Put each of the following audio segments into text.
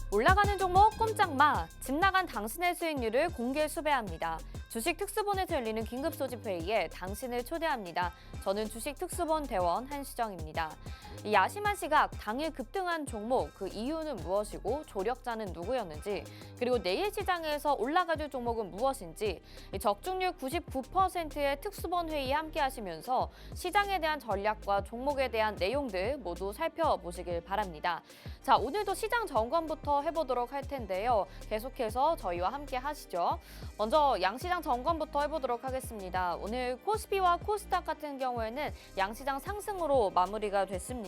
올라가는 종목 꼼짝 마! 집 나간 당신의 수익률을 공개 수배합니다. 주식 특수본에서 열리는 긴급 소집 회의에 당신을 초대합니다. 저는 주식 특수본 대원 한시정입니다. 이 야심한 시각, 당일 급등한 종목, 그 이유는 무엇이고 조력자는 누구였는지, 그리고 내일 시장에서 올라가줄 종목은 무엇인지, 이 적중률 99%의 특수본 회의에 함께 하시면서 시장에 대한 전략과 종목에 대한 내용들 모두 살펴보시길 바랍니다. 자, 오늘도 시장 점검부터 해보도록 할 텐데요. 계속해서 저희와 함께 하시죠. 먼저 양시장 점검부터 해보도록 하겠습니다. 오늘 코스피와 코스닥 같은 경우에는 양시장 상승으로 마무리가 됐습니다.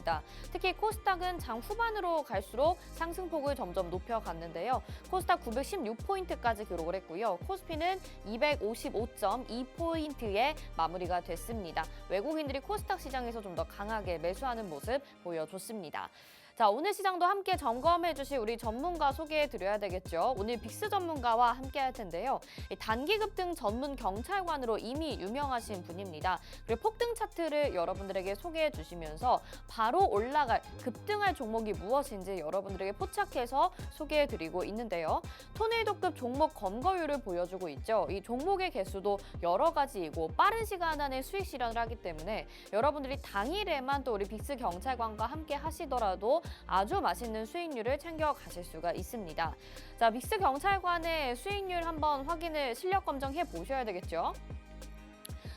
특히 코스닥은 장 후반으로 갈수록 상승폭을 점점 높여갔는데요. 코스닥 916포인트까지 기록을 했고요. 코스피는 255.2포인트에 마무리가 됐습니다. 외국인들이 코스닥 시장에서 좀 더 강하게 매수하는 모습 보여줬습니다. 자, 오늘 시장도 함께 점검해 주실 우리 전문가 소개해 드려야 되겠죠. 오늘 빅스 전문가와 함께 할 텐데요. 단기 급등 전문 경찰관으로 이미 유명하신 분입니다. 그리고 폭등 차트를 여러분들에게 소개해 주시면서 바로 올라갈, 급등할 종목이 무엇인지 여러분들에게 포착해서 소개해 드리고 있는데요. 토네이도급 종목 검거율을 보여주고 있죠. 이 종목의 개수도 여러 가지이고 빠른 시간 안에 수익 실현을 하기 때문에 여러분들이 당일에만 또 우리 빅스 경찰관과 함께 하시더라도 아주 맛있는 수익률을 챙겨 가실 수가 있습니다. 자, 빅스 경찰관의 수익률 한번 확인을 실력 검증해 보셔야 되겠죠.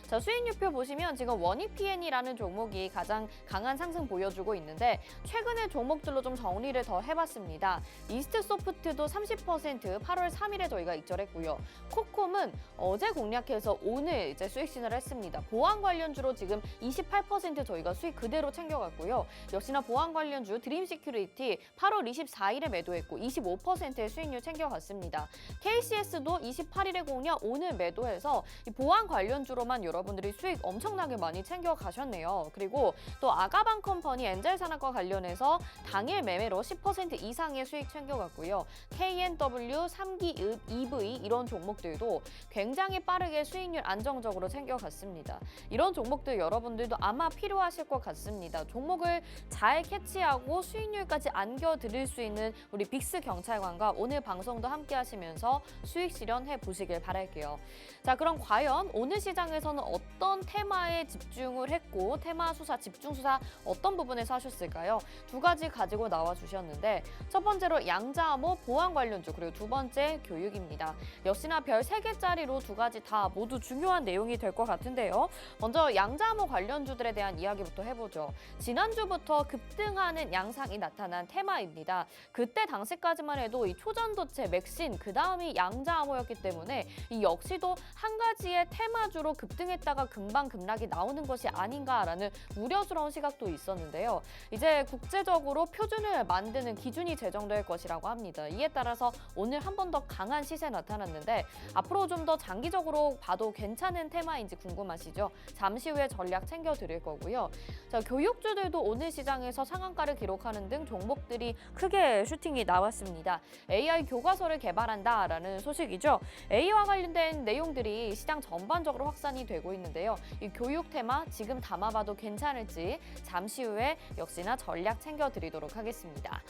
자, 수익률표 보시면 지금 원익PN이라는 종목이 가장 강한 상승 보여주고 있는데 최근의 종목들로 좀 정리를 더 해봤습니다. 이스트소프트도 30% 8월 3일에 저희가 익절했고요. 코콤은 어제 공략해서 오늘 이제 수익 신을 했습니다. 보안 관련주로 지금 28% 저희가 수익 그대로 챙겨갔고요. 역시나 보안 관련주 드림시큐리티 8월 24일에 매도했고 25%의 수익률 챙겨갔습니다. KCS도 28일에 공략 오늘 매도해서 이 보안 관련주로만 여러분들이 수익 엄청나게 많이 챙겨 가셨네요. 그리고 또 아가방 컴퍼니 엔젤산업과 관련해서 당일 매매로 10% 이상의 수익 챙겨갔고요. KNW, 3기 EV 이런 종목들도 굉장히 빠르게 수익률 안정적으로 챙겨갔습니다. 이런 종목들 여러분들도 아마 필요하실 것 같습니다. 종목을 잘 캐치하고 수익률까지 안겨드릴 수 있는 우리 빅스 경찰관과 오늘 방송도 함께 하시면서 수익 실현해 보시길 바랄게요. 자, 그럼 과연 오늘 시장에서는 어떤 테마에 집중을 했고 테마 수사, 집중 수사 어떤 부분에서 하셨을까요? 두 가지 가지고 나와 주셨는데 첫 번째로 양자암호 보안 관련주 그리고 두 번째 교육입니다. 역시나 별 3개짜리로 두 가지 다 모두 중요한 내용이 될 것 같은데요. 먼저 양자암호 관련주들에 대한 이야기부터 해보죠. 지난주부터 급등하는 양상이 나타난 테마입니다. 그때 당시까지만 해도 이 초전도체, 맥신, 그 다음이 양자암호였기 때문에 이 역시도 한 가지의 테마주로 급등했다가 금방 급락이 나오는 것이 아닌가라는 우려스러운 시각도 있었는데요. 이제 국제적으로 표준을 만드는 기준이 제정될 것이라고 합니다. 이에 따라서 오늘 한 번 더 강한 시세 나타났는데 앞으로 좀 더 장기적으로 봐도 괜찮은 테마인지 궁금하시죠? 잠시 후에 전략 챙겨드릴 거고요. 자, 교육주들도 오늘 시장에서 상한가를 기록하는 등 종목들이 크게 슈팅이 나왔습니다. AI 교과서를 개발한다라는 소식이죠. AI와 관련된 내용들이 시장 전반적으로 확산이 되고 있는데요. 이 교육 테마 지금 담아봐도 괜찮을지 잠시 후에 역시나 전략 챙겨드리도록 하겠습니다.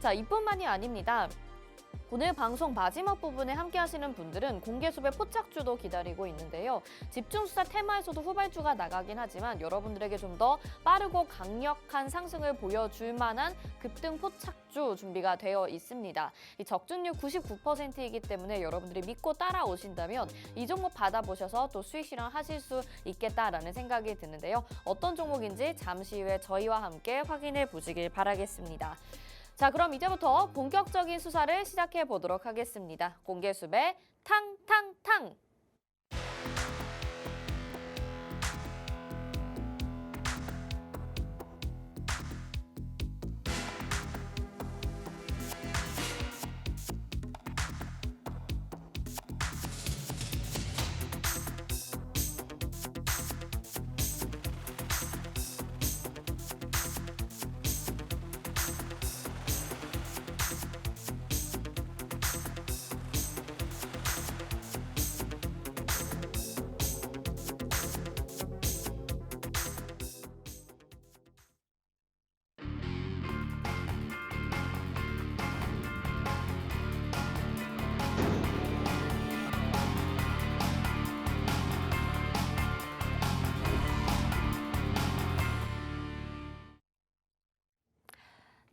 자, 이뿐만이 아닙니다. 오늘 방송 마지막 부분에 함께 하시는 분들은 공개수배 포착주도 기다리고 있는데요. 집중수사 테마에서도 후발주가 나가긴 하지만 여러분들에게 좀 더 빠르고 강력한 상승을 보여줄 만한 급등 포착주 준비가 되어 있습니다. 이 적중률 99%이기 때문에 여러분들이 믿고 따라오신다면 이 종목 받아보셔서 또 수익 실현하실 수 있겠다라는 생각이 드는데요. 어떤 종목인지 잠시 후에 저희와 함께 확인해 보시길 바라겠습니다. 자, 그럼 이제부터 본격적인 수사를 시작해 보도록 하겠습니다. 공개수배 탕탕탕!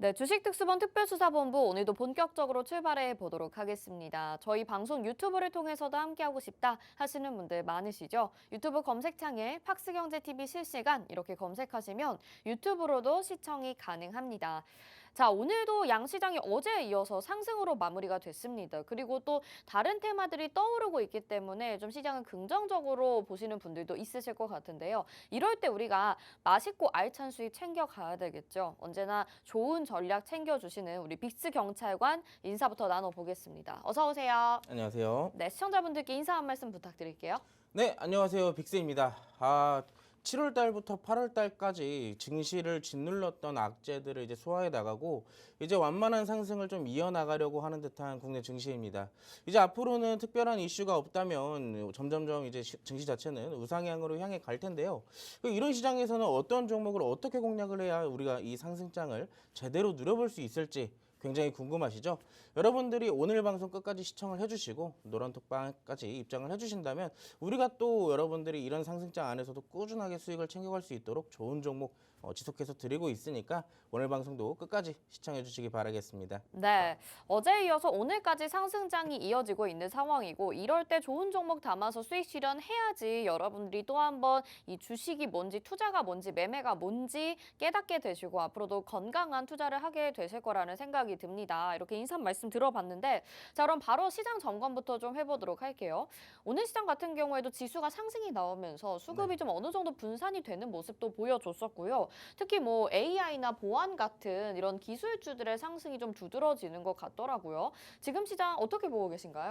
네, 주식특수본 특별수사본부 오늘도 본격적으로 출발해 보도록 하겠습니다. 저희 방송 유튜브를 통해서도 함께하고 싶다 하시는 분들 많으시죠? 유튜브 검색창에 팍스경제TV 실시간 이렇게 검색하시면 유튜브로도 시청이 가능합니다. 자, 오늘도 양시장이 어제에 이어서 상승으로 마무리가 됐습니다. 그리고 또 다른 테마들이 떠오르고 있기 때문에 좀 시장을 긍정적으로 보시는 분들도 있으실 것 같은데요. 이럴 때 우리가 맛있고 알찬 수익 챙겨가야 되겠죠. 언제나 좋은 전략 챙겨주시는 우리 빅스 경찰관 인사부터 나눠보겠습니다. 어서 오세요. 안녕하세요. 네, 시청자분들께 인사 한 말씀 부탁드릴게요. 네, 안녕하세요. 빅스입니다. 7월 달부터 8월 달까지 증시를 짓눌렀던 악재들을 이제 소화해 나가고 이제 완만한 상승을 좀 이어나가려고 하는 듯한 국내 증시입니다. 이제 앞으로는 특별한 이슈가 없다면 점점점 이제 증시 자체는 우상향으로 향해 갈 텐데요. 이런 시장에서는 어떤 종목을 어떻게 공략을 해야 우리가 이 상승장을 제대로 누려볼 수 있을지 굉장히 궁금하시죠? 여러분들이 오늘 방송 끝까지 시청을 해주시고 노란톡방까지 입장을 해주신다면 우리가 또 여러분들이 이런 상승장 안에서도 꾸준하게 수익을 챙겨갈 수 있도록 좋은 종목 지속해서 드리고 있으니까 오늘 방송도 끝까지 시청해 주시기 바라겠습니다. 네, 어제에 이어서 오늘까지 상승장이 이어지고 있는 상황이고 이럴 때 좋은 종목 담아서 수익 실현해야지 여러분들이 또 한번 이 주식이 뭔지 투자가 뭔지 매매가 뭔지 깨닫게 되시고 앞으로도 건강한 투자를 하게 되실 거라는 생각이 듭니다. 이렇게 인사 말씀 들어봤는데 자, 그럼 바로 시장 점검부터 좀 해보도록 할게요. 오늘 시장 같은 경우에도 지수가 상승이 나오면서 수급이 좀 어느 정도 분산이 되는 모습도 보여줬었고요. 특히 뭐 AI나 보안 같은 이런 기술주들의 상승이 좀 두드러지는 것 같더라고요. 지금 시장 어떻게 보고 계신가요?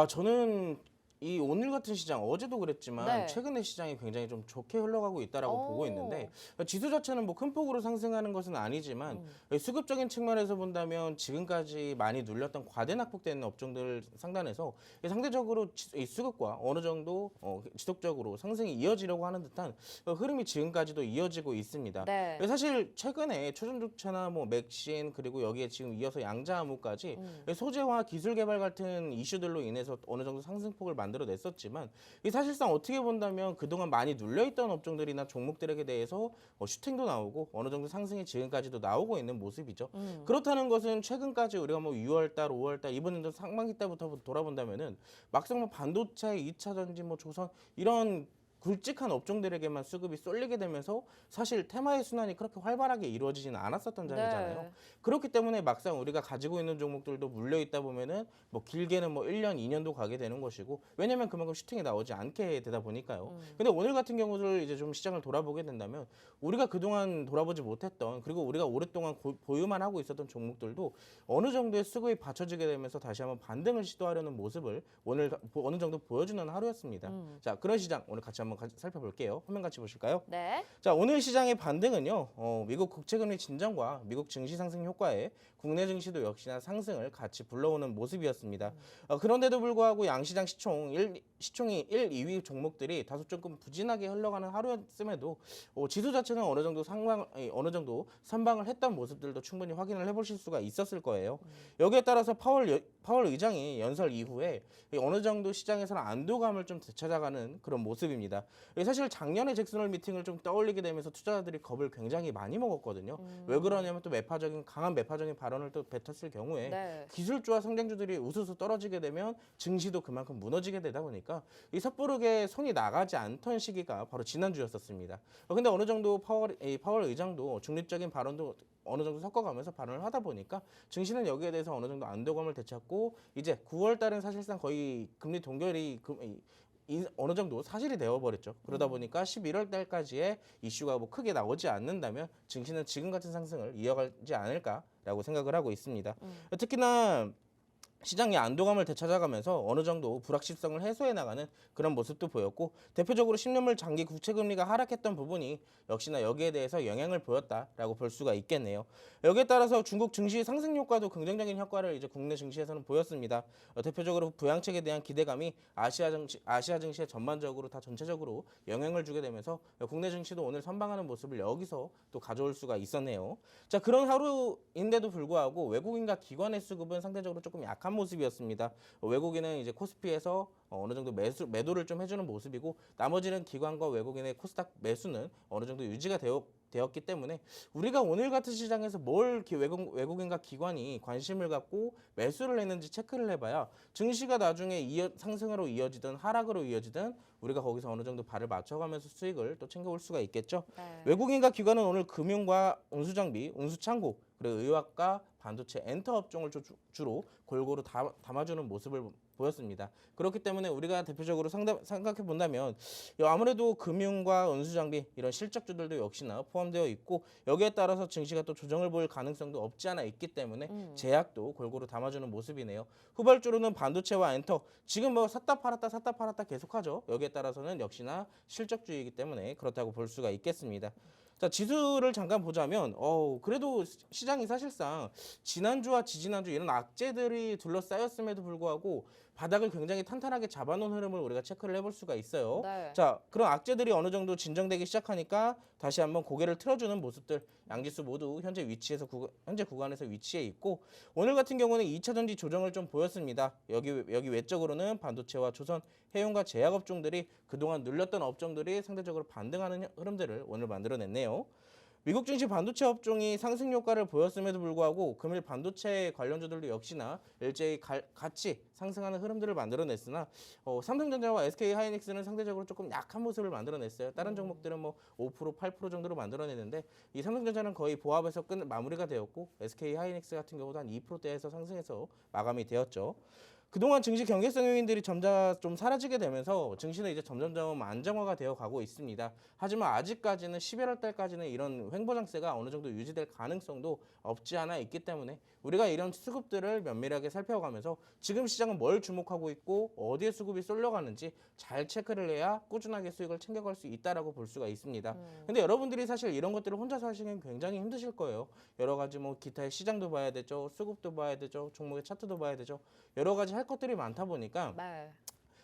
저는 이 오늘 같은 시장 어제도 그랬지만 네. 최근의 시장이 굉장히 좀 좋게 흘러가고 있다라고 오. 보고 있는데 지수 자체는 뭐 큰 폭으로 상승하는 것은 아니지만 수급적인 측면에서 본다면 지금까지 많이 눌렸던 과대 낙폭되는 업종들 상단에서 상대적으로 이 수급과 어느 정도 지속적으로 상승이 이어지려고 하는 듯한 흐름이 지금까지도 이어지고 있습니다. 네. 사실 최근에 초전도체나 뭐 맥신 그리고 여기에 지금 이어서 양자암호까지 소재화 기술 개발 같은 이슈들로 인해서 어느 정도 상승폭을 만들어냈었지만 이 사실상 어떻게 본다면 그동안 많이 눌려있던 업종들이나 종목들에게 대해서 슈팅도 나오고 어느 정도 상승이 지금까지도 나오고 있는 모습이죠. 그렇다는 것은 최근까지 우리가 뭐 6월달, 5월달 이번 연도 상반기 때부터 돌아본다면은 막상 뭐 반도체, 2차 전지, 뭐 조선 이런 굵직한 업종들에게만 수급이 쏠리게 되면서 사실 테마의 순환이 그렇게 활발하게 이루어지지는 않았었던 장이잖아요. 네. 그렇기 때문에 막상 우리가 가지고 있는 종목들도 물려 있다 보면은 뭐 길게는 뭐 1년, 2년도 가게 되는 것이고 왜냐면 그만큼 슈팅이 나오지 않게 되다 보니까요. 근데 오늘 같은 경우를 이제 좀 시장을 돌아보게 된다면 우리가 그동안 돌아보지 못했던 그리고 우리가 오랫동안 보유만 하고 있었던 종목들도 어느 정도의 수급이 받쳐지게 되면서 다시 한번 반등을 시도하려는 모습을 오늘 어느 정도 보여주는 하루였습니다. 자, 그런 시장 오늘 같이 한번 살펴볼게요. 화면 같이 보실까요? 네. 자, 오늘 시장의 반등은요. 미국 국채금리 진정과 미국 증시 상승 효과에 국내 증시도 역시나 상승을 같이 불러오는 모습이었습니다. 그런데도 불구하고 양시장 시총이 1, 2위 종목들이 다소 조금 부진하게 흘러가는 하루였음에도 지수 자체는 어느 정도 선방을 했던 모습들도 충분히 확인을 해보실 수가 있었을 거예요. 여기에 따라서 파월 의장이 연설 이후에 어느 정도 시장에서는 안도감을 좀 되찾아가는 그런 모습입니다. 사실 작년에 잭슨홀 미팅을 좀 떠올리게 되면서 투자자들이 겁을 굉장히 많이 먹었거든요. 왜 그러냐면 또 강한 매파적인 발언을 또 뱉었을 경우에 네. 기술주와 성장주들이 우수수 떨어지게 되면 증시도 그만큼 무너지게 되다 보니까 이 섣부르게 손이 나가지 않던 시기가 바로 지난주였었습니다. 근데 어느 정도 파월 의장도 중립적인 발언도 어느 정도 섞어가면서 발언을 하다 보니까 증시는 여기에 대해서 어느 정도 안도감을 되찾고 이제 9월 달은 사실상 거의 금리 동결이 어느 정도 사실이 되어버렸죠. 그러다 보니까 11월 달까지의 이슈가 뭐 크게 나오지 않는다면 증시는 지금 같은 상승을 이어가지 않을까라고 생각을 하고 있습니다. 특히나 시장의 안도감을 되찾아가면서 어느 정도 불확실성을 해소해 나가는 그런 모습도 보였고 대표적으로 10년물 장기 국채금리가 하락했던 부분이 역시나 여기에 대해서 영향을 보였다라고 볼 수가 있겠네요. 여기에 따라서 중국 증시 상승 효과도 긍정적인 효과를 이제 국내 증시에서는 보였습니다. 대표적으로 부양책에 대한 기대감이 아시아 증시에 전반적으로 다 전체적으로 영향을 주게 되면서 국내 증시도 오늘 선방하는 모습을 여기서 또 가져올 수가 있었네요. 자, 그런 하루인데도 불구하고 외국인과 기관의 수급은 상대적으로 조금 약한 모습이었습니다. 외국인은 이제 코스피에서 어느 정도 매도를 좀 해주는 모습이고 나머지는 기관과 외국인의 코스닥 매수는 어느 정도 유지가 되었기 때문에 우리가 오늘 같은 시장에서 뭘 이렇게 외국인과 기관이 관심을 갖고 매수를 했는지 체크를 해봐야 증시가 나중에 상승으로 이어지든 하락으로 이어지든 우리가 거기서 어느 정도 발을 맞춰가면서 수익을 또 챙겨올 수가 있겠죠. 네. 외국인과 기관은 오늘 금융과 운수장비, 운수창고, 그리고 의학과 반도체, 엔터 업종을 주로 골고루 담아주는 모습을 보였습니다. 그렇기 때문에 우리가 대표적으로 생각해 본다면 아무래도 금융과 운수장비 이런 실적주들도 역시나 포함되어 있고 여기에 따라서 증시가 또 조정을 볼 가능성도 없지 않아 있기 때문에 제약도 골고루 담아주는 모습이네요. 후발주로는 반도체와 엔터 지금 뭐 샀다 팔았다 계속하죠. 여기에 따라서는 역시나 실적주이기 때문에 그렇다고 볼 수가 있겠습니다. 자, 지수를 잠깐 보자면 그래도 시장이 사실상 지난주와 지지난주 이런 악재들이 둘러싸였음에도 불구하고 바닥을 굉장히 탄탄하게 잡아놓은 흐름을 우리가 체크를 해볼 수가 있어요. 네. 자, 그런 악재들이 어느 정도 진정되기 시작하니까 다시 한번 고개를 틀어주는 모습들, 양지수 모두 현재 구간에서 위치해 있고 오늘 같은 경우는 2차 전지 조정을 좀 보였습니다. 여기 외적으로는 반도체와 조선, 해운과 제약 업종들이 그동안 눌렸던 업종들이 상대적으로 반등하는 흐름들을 오늘 만들어냈네요. 미국 증시 반도체 업종이 상승 효과를 보였음에도 불구하고 금일 반도체 관련주들도 역시나 일제히 같이 상승하는 흐름들을 만들어냈으나 삼성전자와 SK하이닉스는 상대적으로 조금 약한 모습을 만들어냈어요. 다른 종목들은 뭐 5%, 8% 정도로 만들어내는데 이 삼성전자는 거의 보합에서 마무리가 되었고 SK하이닉스 같은 경우도 한 2%대에서 상승해서 마감이 되었죠. 그동안 증시 경계성 요인들이 점차 좀 사라지게 되면서 증시는 이제 점점점 안정화가 되어 가고 있습니다. 하지만 아직까지는 11월 달까지는 이런 횡보장세가 어느 정도 유지될 가능성도 없지 않아 있기 때문에 우리가 이런 수급들을 면밀하게 살펴가면서 지금 시장은 뭘 주목하고 있고 어디에 수급이 쏠려가는지 잘 체크를 해야 꾸준하게 수익을 챙겨갈 수 있다라고 볼 수가 있습니다. 근데 여러분들이 사실 이런 것들을 혼자서 하시기엔 굉장히 힘드실 거예요. 여러 가지 뭐 기타의 시장도 봐야 되죠. 수급도 봐야 되죠. 종목의 차트도 봐야 되죠. 여러 가지 할 것들이 많다 보니까 네.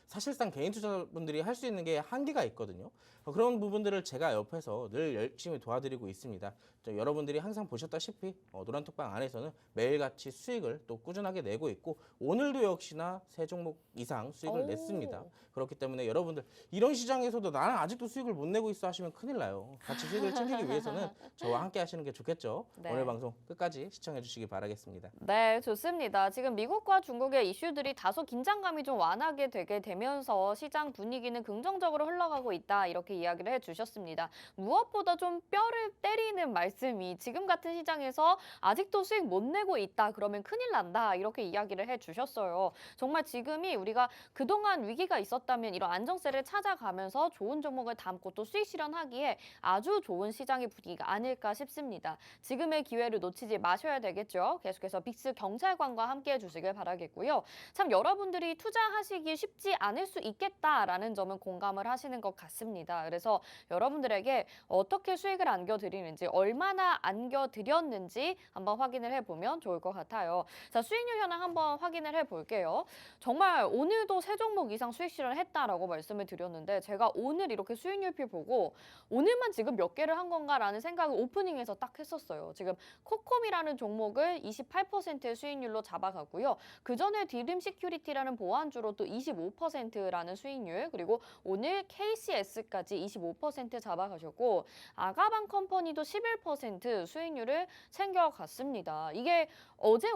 사실상 개인 투자분들이 할 수 있는 게 한계가 있거든요. 그런 부분들을 제가 옆에서 늘 열심히 도와드리고 있습니다. 여러분들이 항상 보셨다시피 노란톡방 안에서는 매일같이 수익을 또 꾸준하게 내고 있고 오늘도 역시나 3종목 이상 수익을 냈습니다. 그렇기 때문에 여러분들 이런 시장에서도 나는 아직도 수익을 못 내고 있어 하시면 큰일 나요. 같이 수익을 챙기기 위해서는 저와 함께 하시는 게 좋겠죠. 네. 오늘 방송 끝까지 시청해 주시기 바라겠습니다. 네, 좋습니다. 지금 미국과 중국의 이슈들이 다소 긴장감이 좀 완화게 되게 되면서 시장 분위기는 긍정적으로 흘러가고 있다 이렇게 이야기를 해주셨습니다. 무엇보다 좀 뼈를 때리는 말씀이 지금 같은 시장에서 아직도 수익 못 내고 있다 그러면 큰일 난다 이렇게 이야기를 해주셨어요. 정말 지금이 우리가 그동안 위기가 있었다면 이런 안정세를 찾아가면서 좋은 종목을 담고 또 수익 실현하기에 아주 좋은 시장의 분위기가 아닐까 싶습니다. 지금의 기회를 놓치지 마셔야 되겠죠. 계속해서 빅스 경찰관과 함께 해주시길 바라겠고요. 참 여러분들이 투자하시기 쉽지 않을 수 있겠다라는 점은 공감을 하시는 것 같습니다. 그래서 여러분들에게 어떻게 수익을 안겨드리는지 얼마나 안겨드렸는지 한번 확인을 해보면 좋을 것 같아요. 자, 수익률 현황 한번 확인을 해볼게요. 정말 오늘도 3종목 이상 수익 실현했다라고 말씀을 드렸는데 제가 오늘 이렇게 수익률표 보고 오늘만 지금 몇 개를 한 건가라는 생각을 오프닝에서 딱 했었어요. 지금 코콤이라는 종목을 28%의 수익률로 잡아가고요. 그전에 디림 시큐리티라는 보안주로 또 25%라는 수익률 그리고 오늘 KCS까지 25% 잡아가셨고 아가방 컴퍼니도 11% 수익률을 챙겨갔습니다. 이게 어제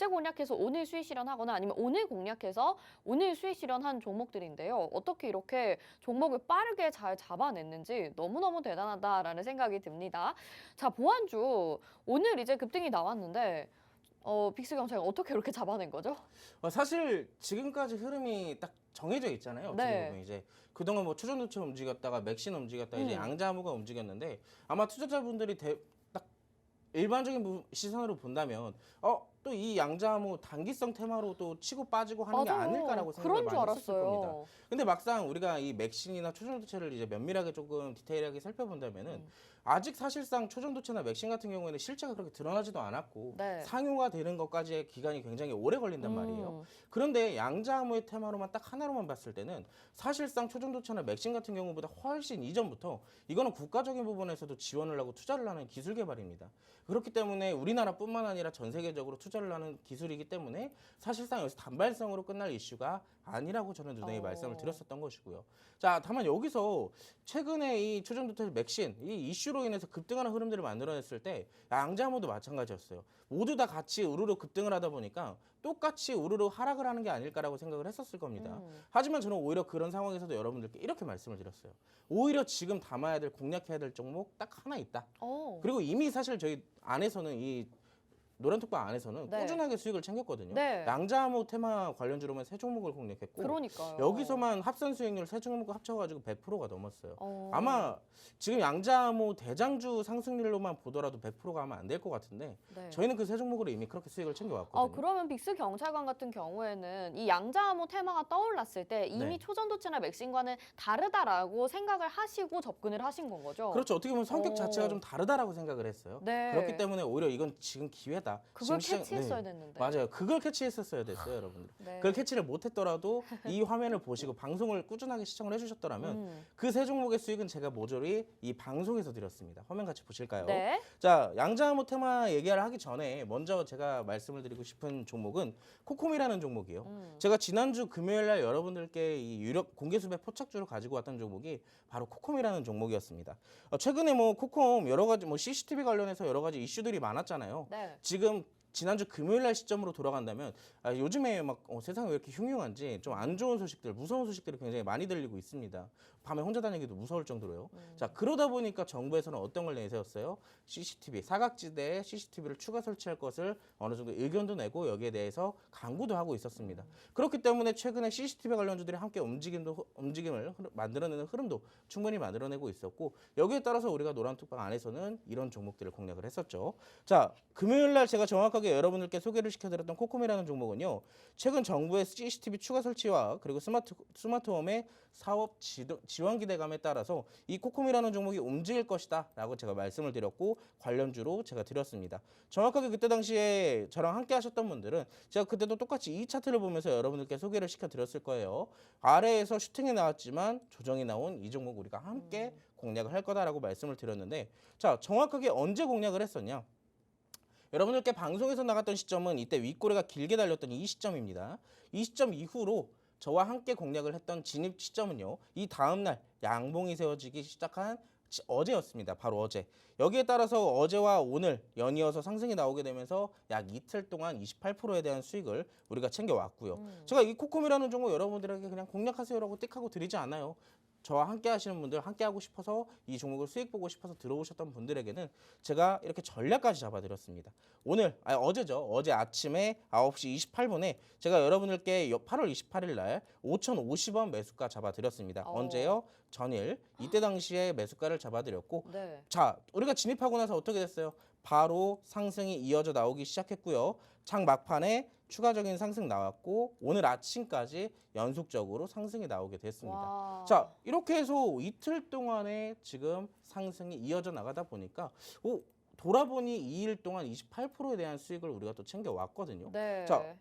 공략해서 오늘 수익 실현하거나 아니면 오늘 공략해서 오늘 수익 실현한 종목들인데요. 어떻게 이렇게 종목을 빠르게 잘 잡아냈는지 너무너무 대단하다라는 생각이 듭니다. 자, 보안주 오늘 이제 급등이 나왔는데 빅스 경찰이 어떻게 이렇게 잡아낸 거죠? 사실 지금까지 흐름이 딱 정해져 있잖아요. 어떻게 네. 보면 이제 그동안 뭐 초전도체 움직였다가 맥신 움직였다가 이제 양자무가 움직였는데 아마 투자자분들이 딱 일반적인 시선으로 본다면 또 이 양자무 단기성 테마로 또 치고 빠지고 하는 게 맞아요. 아닐까라고 생각을 그런 줄 많이 했었을 겁니다. 알았어요. 근데 막상 우리가 이 맥신이나 초전도체를 이제 면밀하게 조금 디테일하게 살펴본다면은 아직 사실상 초전도체나 맥신 같은 경우에는 실체가 그렇게 드러나지도 않았고 네. 상용화 되는 것까지의 기간이 굉장히 오래 걸린단 말이에요. 그런데 양자무의 테마로만 딱 하나로만 봤을 때는 사실상 초전도체나 맥신 같은 경우보다 훨씬 이전부터 이거는 국가적인 부분에서도 지원을 하고 투자를 하는 기술 개발입니다. 그렇기 때문에 우리나라뿐만 아니라 전 세계적으로 투자 투자를 하는 기술이기 때문에 사실상 여기서 단발성으로 끝날 이슈가 아니라고 저는 누누이 말씀을 드렸었던 것이고요. 자, 다만 여기서 최근에 이 초전도태 맥신 이 이슈로 인해서 급등하는 흐름들을 만들어냈을 때 양자모도 마찬가지였어요. 모두 다 같이 우르르 급등을 하다 보니까 똑같이 우르르 하락을 하는 게 아닐까라고 생각을 했었을 겁니다. 하지만 저는 오히려 그런 상황에서도 여러분들께 이렇게 말씀을 드렸어요. 오히려 지금 담아야 될, 공략해야 될 종목 딱 하나 있다. 그리고 이미 사실 저희 안에서는 이 노란톡방 안에서는 네. 꾸준하게 수익을 챙겼거든요. 네. 양자암호 테마 관련주로만 세 종목을 공략했고 그러니까요. 여기서만 합산 수익률 세 종목 합쳐가지고 100%가 넘었어요. 어. 아마 지금 양자암호 대장주 상승률로만 보더라도 100%가 아마 안 될 것 같은데 네. 저희는 그 세 종목으로 이미 그렇게 수익을 챙겨왔거든요. 그러면 빅스 경찰관 같은 경우에는 이 양자암호 테마가 떠올랐을 때 이미 네. 초전도체나 맥신과는 다르다라고 생각을 하시고 접근을 하신 건 거죠? 그렇죠. 어떻게 보면 성격 오. 자체가 좀 다르다라고 생각을 했어요. 네. 그렇기 때문에 오히려 이건 지금 기회다. 그걸 지금 캐치했어야 네. 됐는데. 맞아요. 그걸 캐치했었어야 됐어요, 여러분들. 네. 그걸 캐치를 못했더라도 이 화면을 보시고 방송을 꾸준하게 시청을 해주셨더라면 그 세 종목의 수익은 제가 모조리 이 방송에서 드렸습니다. 화면 같이 보실까요? 네. 자, 양자암호 테마 얘기를 하기 전에 먼저 제가 말씀을 드리고 싶은 종목은 코콤이라는 종목이에요. 제가 지난주 금요일 날 여러분들께 이 유력 공개수배 포착주로 가지고 왔던 종목이 바로 코콤이라는 종목이었습니다. 최근에 뭐 코콤 여러 가지 뭐 CCTV 관련해서 여러 가지 이슈들이 많았잖아요. 네. 지금 지난주 금요일 날 시점으로 돌아간다면 요즘에 막 세상이 왜 이렇게 흉흉한지 좀 안 좋은 소식들, 무서운 소식들이 굉장히 많이 들리고 있습니다. 밤에 혼자 다니기도 무서울 정도로요. 자, 그러다 보니까 정부에서는 어떤 걸 내세웠어요? CCTV, 사각지대에 CCTV를 추가 설치할 것을 어느 정도 의견도 내고 여기에 대해서 강구도 하고 있었습니다. 그렇기 때문에 최근에 CCTV 관련주들이 함께 움직임을 만들어내는 흐름도 충분히 만들어내고 있었고 여기에 따라서 우리가 노란톡방 안에서는 이런 종목들을 공략을 했었죠. 자, 금요일 날 제가 정확하게 여러분들께 소개를 시켜드렸던 코콤이라는 종목은요. 최근 정부의 CCTV 추가 설치와 그리고 스마트홈의 사업 지원 기대감에 따라서 이 코콤이라는 종목이 움직일 것이다 라고 제가 말씀을 드렸고 관련주로 제가 드렸습니다. 정확하게 그때 당시에 저랑 함께 하셨던 분들은 제가 그때도 똑같이 이 차트를 보면서 여러분들께 소개를 시켜드렸을 거예요. 아래에서 슈팅이 나왔지만 조정이 나온 이 종목 우리가 함께 공략을 할 거다라고 말씀을 드렸는데 자, 정확하게 언제 공략을 했었냐? 여러분들께 방송에서 나갔던 시점은 이때 윗꼬리가 길게 달렸던 이 시점입니다. 이 시점 이후로 저와 함께 공략을 했던 진입 시점은요. 이 다음날 양봉이 세워지기 시작한 어제였습니다. 바로 어제. 여기에 따라서 어제와 오늘 연이어서 상승이 나오게 되면서 약 이틀 동안 28%에 대한 수익을 우리가 챙겨왔고요. 제가 이 코콤이라는 종목 여러분들에게 그냥 공략하세요라고 띡하고 드리지 않아요. 저와 함께 하시는 분들, 함께 하고 싶어서 이 종목을 수익 보고 싶어서 들어오셨던 분들에게는 제가 이렇게 전략까지 잡아드렸습니다. 어제죠. 어제 아침에 9시 28분에 제가 여러분들께 8월 28일 날 5,050원 매수가 잡아드렸습니다. 언제요? 전일. 이때 당시에 매수가를 잡아드렸고 네. 자, 우리가 진입하고 나서 어떻게 됐어요? 바로 상승이 이어져 나오기 시작했고요. 장 막판에 추가적인 상승 나왔고 오늘 아침까지 연속적으로 상승이 나오게 됐습니다. 와. 자, 이렇게 해서 이틀 동안에 지금 상승이 이어져 나가다 보니까 돌아보니 2일 동안 28%에 대한 수익을 우리가 또 챙겨왔거든요. 네. 자,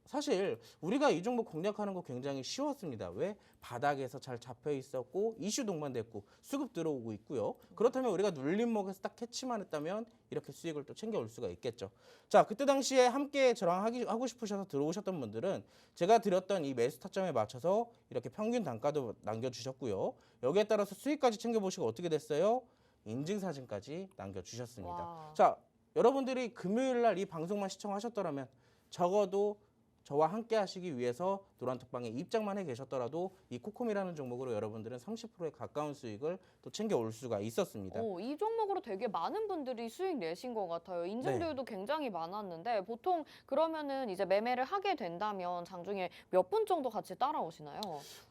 사실 우리가 이 종목 공략하는 거 굉장히 쉬웠습니다. 왜? 바닥에서 잘 잡혀 있었고 이슈 동반됐고 수급 들어오고 있고요. 그렇다면 우리가 눌림목에서 딱 캐치만 했다면 이렇게 수익을 또 챙겨올 수가 있겠죠. 자, 그때 당시에 함께 저랑 하고 싶으셔서 들어오셨던 분들은 제가 드렸던 이 매수 타점에 맞춰서 이렇게 평균 단가도 남겨주셨고요. 여기에 따라서 수익까지 챙겨보시고 어떻게 됐어요? 인증사진까지 남겨주셨습니다. 와. 자, 여러분들이 금요일 날 이 방송만 시청하셨더라면 적어도 저와 함께 하시기 위해서 노란톡방에 입장만 해 계셨더라도 이 코콤이라는 종목으로 여러분들은 30%에 가까운 수익을 또 챙겨올 수가 있었습니다. 이 종목으로 되게 많은 분들이 수익 내신 것 같아요. 인증들도 굉장히 많았는데 보통 그러면은 이제 매매를 하게 된다면 장중에 몇 분 정도 같이 따라오시나요?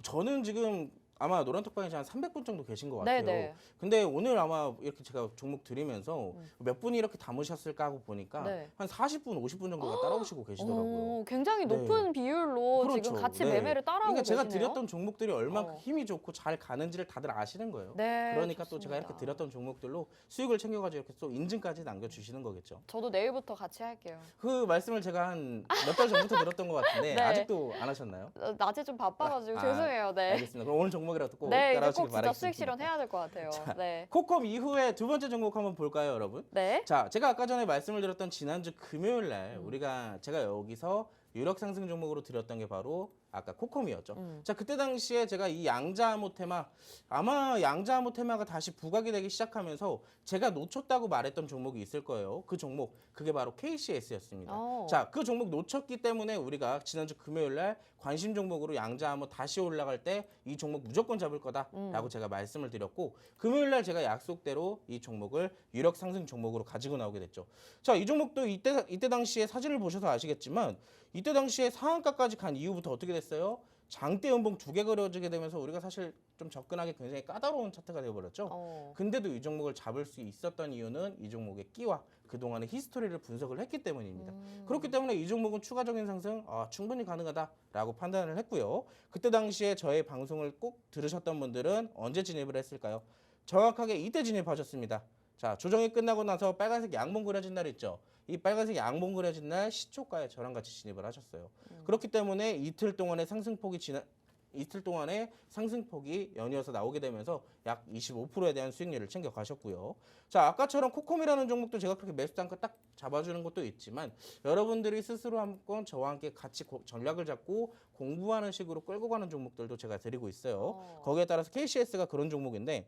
저는 지금 아마 노란톡방에 한 300분 정도 계신 것 같아요. 네네. 근데 오늘 아마 이렇게 제가 종목 드리면서 몇 분이 이렇게 담으셨을까 하고 보니까 네. 한 40분, 50분 정도가 따라오시고 계시더라고요. 굉장히 네. 높은 비율로 그렇죠. 지금 같이 네. 매매를 따라오고 그러니까 제가 계시네요. 드렸던 종목들이 얼마큼 어. 힘이 좋고 잘 가는지를 다들 아시는 거예요. 네, 그러니까 또 좋습니다. 제가 이렇게 드렸던 종목들로 수익을 챙겨가지고 이렇게 또 인증까지 남겨주시는 거겠죠. 저도 내일부터 같이 할게요. 그 말씀을 제가 한 몇 달 전부터 들었던 것 같은데 네. 아직도 안 하셨나요? 낮에 좀 바빠가지고 아, 죄송해요. 네. 알겠습니다. 그럼 오늘 종목 종목이라도 꼭 네, 이제 따라오시길 꼭 진짜 바라겠습니다. 수익 실현해야 될 것 같아요. 네. 코콤 이후에 두 번째 종목 한번 볼까요, 여러분? 네. 자, 제가 아까 전에 말씀을 드렸던 지난주 금요일 날 제가 여기서 유력 상승 종목으로 드렸던 게 바로 아까 코콤이었죠. 자, 그때 당시에 제가 이 양자암호 테마, 아마 양자암호 테마가 다시 부각이 되기 시작하면서 제가 놓쳤다고 말했던 종목이 있을 거예요. 그 종목, 그게 바로 KCS였습니다. 자, 그 종목 놓쳤기 때문에 우리가 지난주 금요일 날 관심 종목으로 양자암호 다시 올라갈 때 이 종목 무조건 잡을 거다라고 제가 말씀을 드렸고, 금요일 날 제가 약속대로 이 종목을 유력 상승 종목으로 가지고 나오게 됐죠. 자, 이 종목도 이때 당시에 사진을 보셔서 아시겠지만 이때 당시에 상한가까지 간 이후부터 어떻게 됐어요? 장대 연봉 2개 그려지게 되면서 우리가 사실 좀 접근하기 굉장히 까다로운 차트가 되어버렸죠. 근데도 이 종목을 잡을 수 있었던 이유는 이 종목의 끼와 그동안의 히스토리를 분석을 했기 때문입니다. 그렇기 때문에 이 종목은 추가적인 상승 충분히 가능하다라고 판단을 했고요. 그때 당시에 저의 방송을 꼭 들으셨던 분들은 언제 진입을 했을까요? 정확하게 이때 진입하셨습니다. 자, 조정이 끝나고 나서 빨간색 양봉 그려진 날 있죠. 이 빨간색 양봉 그려진 날 시초가에 저랑 같이 진입을 하셨어요. 그렇기 때문에 이틀 동안의 상승폭이 연이어서 나오게 되면서 약 25%에 대한 수익률을 챙겨 가셨고요. 자, 아까처럼 코콤이라는 종목도 제가 그렇게 매수 단가 딱 잡아주는 것도 있지만 여러분들이 스스로 한번 저와 함께 같이 전략을 잡고 공부하는 식으로 끌고 가는 종목들도 제가 드리고 있어요. 거기에 따라서 KCS가 그런 종목인데,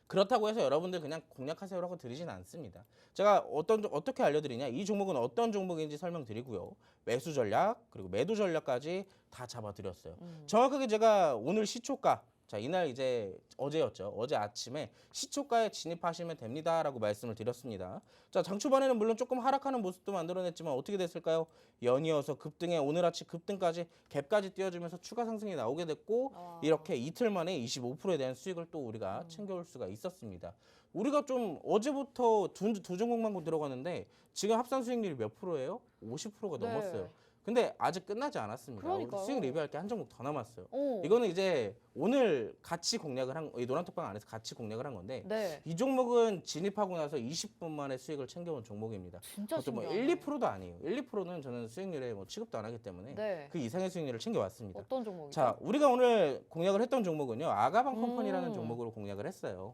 그렇다고 해서 여러분들 그냥 공략하세요라고 드리진 않습니다. 제가 어떻게 알려드리냐, 이 종목은 어떤 종목인지 설명드리고요. 매수 전략 그리고 매도 전략까지 다 잡아드렸어요. 정확하게 제가 오늘 시초가, 자, 이날 이제 어제였죠. 어제 아침에 시초가에 진입하시면 됩니다라고 말씀을 드렸습니다. 자, 장 초반에는 물론 조금 하락하는 모습도 만들어냈지만 어떻게 됐을까요? 연이어서 급등에 오늘 아침 급등까지 갭까지 띄워주면서 추가 상승이 나오게 됐고, 이렇게 이틀 만에 25%에 대한 수익을 또 우리가 챙겨올 수가 있었습니다. 우리가 좀 어제부터 두 종목만 들어가는데 지금 합산 수익률이 몇 프로예요? 50%가 넘었어요. 근데 아직 끝나지 않았습니다. 그러니까요. 수익 리뷰할 게 한 종목 더 남았어요. 오. 이거는 이제 오늘 같이 공략을 이 노란톡방 안에서 같이 공략을 한 건데, 네. 이 종목은 진입하고 나서 20분 만에 수익을 챙겨온 종목입니다. 진짜 그것도 뭐 신기하네. 1, 2%도 아니에요. 1, 2%는 저는 수익률에 뭐 취급도 안 하기 때문에 네. 그 이상의 수익률을 챙겨왔습니다. 어떤 종목이죠? 자, 우리가 오늘 공략을 했던 종목은요, 아가방 컴퍼니라는 종목으로 공략을 했어요.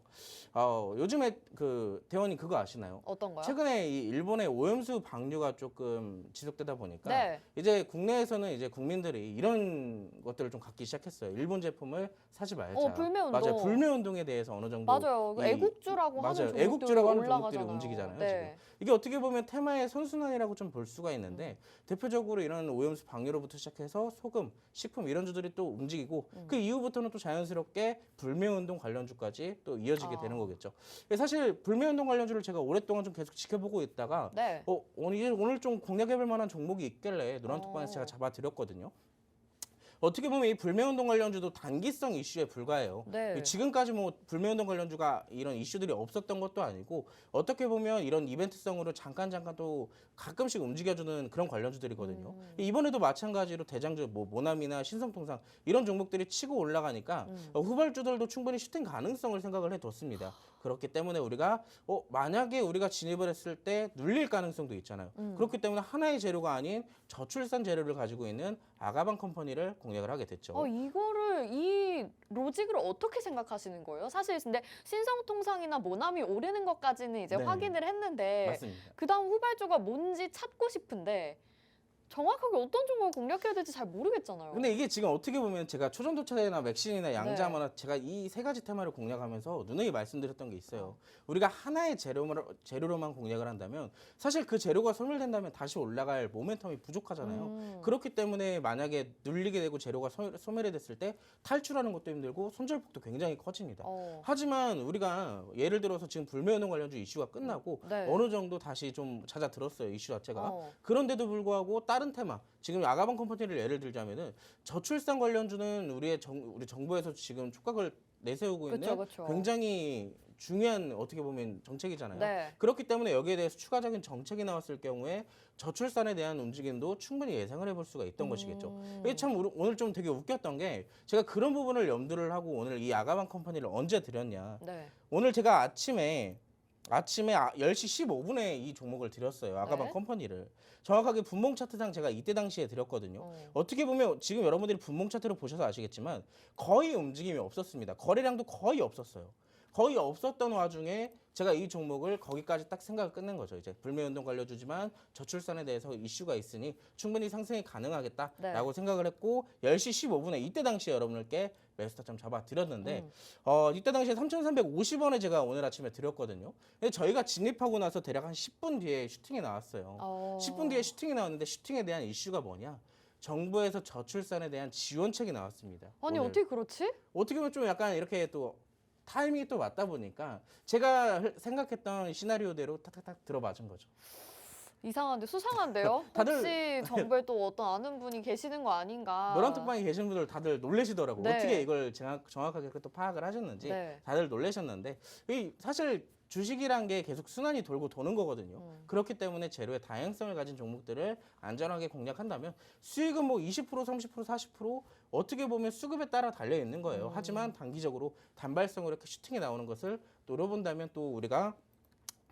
요즘에 그 대원님 그거 아시나요? 어떤 거요? 최근에 이 일본의 오염수 방류가 조금 지속되다 보니까 네. 이제 국내에서는 이제 국민들이 이런 것들을 좀 갖기 시작했어요. 일본 제품을 사지 말자. 불매운동. 맞아요. 불매운동에 대해서 어느 정도 맞아요. 애국주라고 하는 맞아요. 종목들이 애국주라고 하는 종목들이 올라가잖아요. 움직이잖아요. 네. 지금. 이게 어떻게 보면 테마의 선순환이라고 좀 볼 수가 있는데, 대표적으로 이런 오염수 방류로부터 시작해서 소금, 식품 이런 주들이 또 움직이고 그 이후부터는 또 자연스럽게 불매운동 관련주까지 또 이어지게 되는 거겠죠. 사실 불매운동 관련주를 제가 오랫동안 좀 계속 지켜보고 있다가 네. 오늘 좀 공략해볼 만한 종목이 있길래 노란톡방에서 제가 잡아드렸거든요. 어떻게 보면 이 불매운동 관련주도 단기성 이슈에 불과해요. 네. 지금까지 뭐 불매운동 관련주가 이런 이슈들이 없었던 것도 아니고, 어떻게 보면 이런 이벤트성으로 잠깐 또 가끔씩 움직여주는 그런 관련주들이거든요. 이번에도 마찬가지로 대장주 뭐 모나미나 신성통상 이런 종목들이 치고 올라가니까 후발주들도 충분히 슈팅 가능성을 생각을 해뒀습니다. 그렇기 때문에 우리가 만약에 우리가 진입을 했을 때 눌릴 가능성도 있잖아요. 그렇기 때문에 하나의 재료가 아닌 저출산 재료를 가지고 있는 아가방 컴퍼니를 공략을 하게 됐죠. 이 로직을 어떻게 생각하시는 거예요? 사실 근데 신성통상이나 모나미 오르는 것까지는 이제 네. 확인을 했는데, 맞습니다. 그다음 후발주가 뭔지 찾고 싶은데 정확하게 어떤 종목을 공략해야 될지 잘 모르겠잖아요. 근데 이게 지금 어떻게 보면 제가 초전도체나 맥신이나 양자마나 제가 이 세 가지 테마를 공략하면서 누누이 말씀드렸던 게 있어요. 우리가 하나의 재료로만 공략을 한다면 사실 그 재료가 소멸된다면 다시 올라갈 모멘텀이 부족하잖아요. 그렇기 때문에 만약에 눌리게 되고 재료가 소멸이 됐을 때 탈출하는 것도 힘들고 손절폭도 굉장히 커집니다. 하지만 우리가 예를 들어서 지금 불매운동 관련주 이슈가 끝나고 네. 어느 정도 다시 좀 잦아들었어요, 이슈 자체가. 그런데도 불구하고 다른 테마, 지금 아가방 컴퍼니를 예를 들자면은 저출산 관련주는 우리 정부에서 지금 촉각을 내세우고 있는 그쵸. 굉장히 중요한 어떻게 보면 정책이잖아요. 네. 그렇기 때문에 여기에 대해서 추가적인 정책이 나왔을 경우에 저출산에 대한 움직임도 충분히 예상을 해볼 수가 있던 것이겠죠. 이게 참 오늘 좀 되게 웃겼던 게, 제가 그런 부분을 염두를 하고 오늘 이 아가방 컴퍼니를 언제 드렸냐. 네. 오늘 제가 아침에 아침에 10시 15분에 이 종목을 드렸어요. 아가방 네. 컴퍼니를. 정확하게 분봉 차트상 제가 이때 당시에 드렸거든요. 어떻게 보면 지금 여러분들이 분봉 차트를 보셔서 아시겠지만 거의 움직임이 없었습니다. 거래량도 거의 없었어요. 거의 없었던 와중에 제가 이 종목을 거기까지 딱 생각을 끝낸 거죠. 이제 불매운동 관료주지만 저출산에 대해서 이슈가 있으니 충분히 상승이 가능하겠다라고 네. 생각을 했고 10시 15분에 이때 당시에 여러분들께 매수 타점 잡아 드렸는데 이때 당시에 3,350원에 제가 오늘 아침에 드렸거든요. 근데 저희가 진입하고 나서 대략 한 10분 뒤에 슈팅이 나왔어요. 10분 뒤에 슈팅이 나왔는데 슈팅에 대한 이슈가 뭐냐? 정부에서 저출산에 대한 지원책이 나왔습니다. 아니 오늘. 어떻게 그렇지? 어떻게 보면 좀 약간 이렇게 또 타이밍이 또 맞다 보니까 제가 생각했던 시나리오대로 탁탁탁 들어맞은 거죠. 이상한데 수상한데요? 다들- 혹시 정부에 또 어떤 아는 분이 계시는 거 아닌가? 노란톡방에 계신 분들 다들 놀라시더라고요. 네. 어떻게 이걸 정확하게 또 파악을 하셨는지 네. 다들 놀라셨는데 사실 주식이란 게 계속 순환이 돌고 도는 거거든요. 그렇기 때문에 재료의 다양성을 가진 종목들을 안전하게 공략한다면 수익은 뭐 20%, 30%, 40% 어떻게 보면 수급에 따라 달려 있는 거예요. 하지만 단기적으로 단발성으로 이렇게 슈팅이 나오는 것을 노려본다면 또 우리가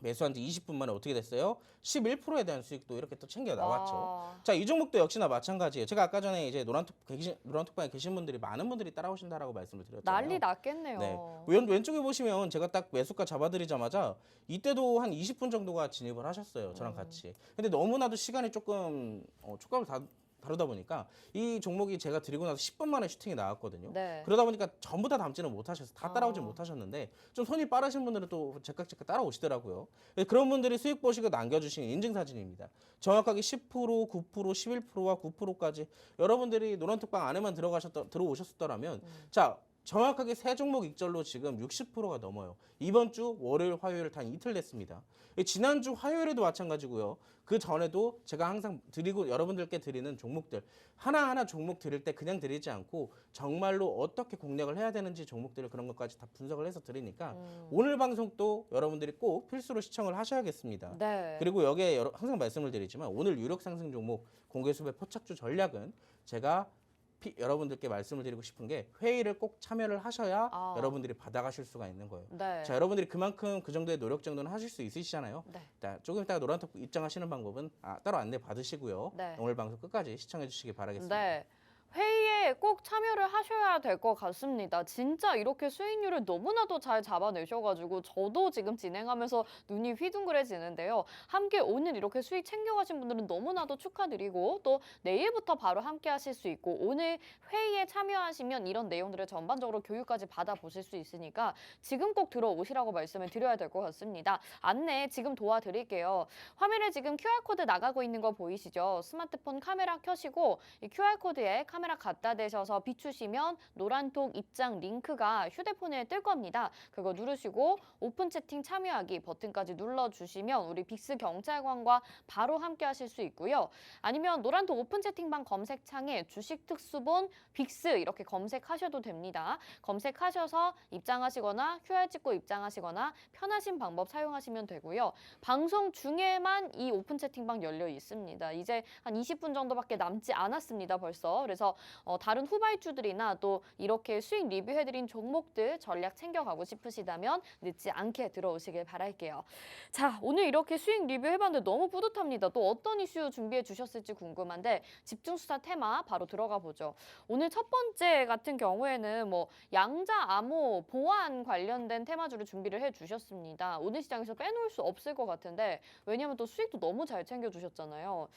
매수한 지 20분 만에 어떻게 됐어요? 11%에 대한 수익도 이렇게 또 챙겨 나왔죠. 와. 자, 이 종목도 역시나 마찬가지예요. 제가 아까 전에 이제 노란톡방에 계신 분들이 많은 분들이 따라오신다라고 말씀을 드렸잖아요. 난리 났겠네요. 네. 왼쪽에 보시면 제가 딱 매수가 잡아드리자마자 이때도 한 20분 정도가 진입을 하셨어요. 저랑 같이. 근데 너무나도 시간이 조금 촉각을 다루다 보니까 이 종목이 제가 드리고 나서 10분 만에 슈팅이 나왔거든요. 네. 그러다 보니까 전부 다 담지는 못하셔서 다 따라오지 못하셨는데 좀 손이 빠르신 분들은 또 제깍 따라오시더라고요. 그런 분들이 수익 보시고 남겨주신 인증사진입니다. 정확하게 10%, 9%, 11%와 9%까지 여러분들이 노란톡방 안에만 들어오셨더라면 자 정확하게 세 종목 익절로 지금 60%가 넘어요. 이번 주 월요일, 화요일 단 이틀 됐습니다. 지난주 화요일에도 마찬가지고요. 그 전에도 제가 항상 여러분들께 드리는 종목들 하나하나 종목 드릴 때 그냥 드리지 않고 정말로 어떻게 공략을 해야 되는지 종목들을 그런 것까지 다 분석을 해서 드리니까 오늘 방송도 여러분들이 꼭 필수로 시청을 하셔야겠습니다. 네. 그리고 여기에 항상 말씀을 드리지만 오늘 유력 상승 종목 공개수배 포착주 전략은 제가 여러분들께 말씀을 드리고 싶은 게 회의를 꼭 참여를 하셔야 여러분들이 받아가실 수가 있는 거예요. 네. 자, 여러분들이 그만큼 그 정도의 노력 정도는 하실 수 있으시잖아요. 네. 자, 조금 이따가 노란톡 입장하시는 방법은 따로 안내 받으시고요. 네. 오늘 방송 끝까지 시청해 주시기 바라겠습니다. 네. 회의에 꼭 참여를 하셔야 될 것 같습니다. 진짜 이렇게 수익률을 너무나도 잘 잡아내셔가지고 저도 지금 진행하면서 눈이 휘둥그레지는데요. 함께 오늘 이렇게 수익 챙겨가신 분들은 너무나도 축하드리고 또 내일부터 바로 함께 하실 수 있고 오늘 회의에 참여하시면 이런 내용들을 전반적으로 교육까지 받아보실 수 있으니까 지금 꼭 들어오시라고 말씀을 드려야 될 것 같습니다. 안내 지금 도와드릴게요. 화면에 지금 QR코드 나가고 있는 거 보이시죠? 스마트폰 카메라 켜시고 이 QR코드에 카메라 갖다 대셔서 비추시면 노란톡 입장 링크가 휴대폰에 뜰 겁니다. 그거 누르시고 오픈 채팅 참여하기 버튼까지 눌러주시면 우리 빅스 경찰관과 바로 함께 하실 수 있고요. 아니면 노란톡 오픈 채팅방 검색창에 주식 특수본 빅스 이렇게 검색하셔도 됩니다. 검색하셔서 입장하시거나 QR 찍고 입장하시거나 편하신 방법 사용하시면 되고요. 방송 중에만 이 오픈 채팅방 열려 있습니다. 이제 한 20분 정도밖에 남지 않았습니다. 벌써. 그래서 다른 후발주들이나 또 이렇게 수익 리뷰해드린 종목들 전략 챙겨가고 싶으시다면 늦지 않게 들어오시길 바랄게요. 자, 오늘 이렇게 수익 리뷰해봤는데 너무 뿌듯합니다. 또 어떤 이슈 준비해 주셨을지 궁금한데 집중수사 테마 바로 들어가 보죠. 오늘 첫 번째 같은 경우에는 뭐 양자 암호 보안 관련된 테마주를 준비를 해주셨습니다. 오늘 시장에서 빼놓을 수 없을 것 같은데 왜냐하면 또 수익도 너무 잘 챙겨주셨잖아요.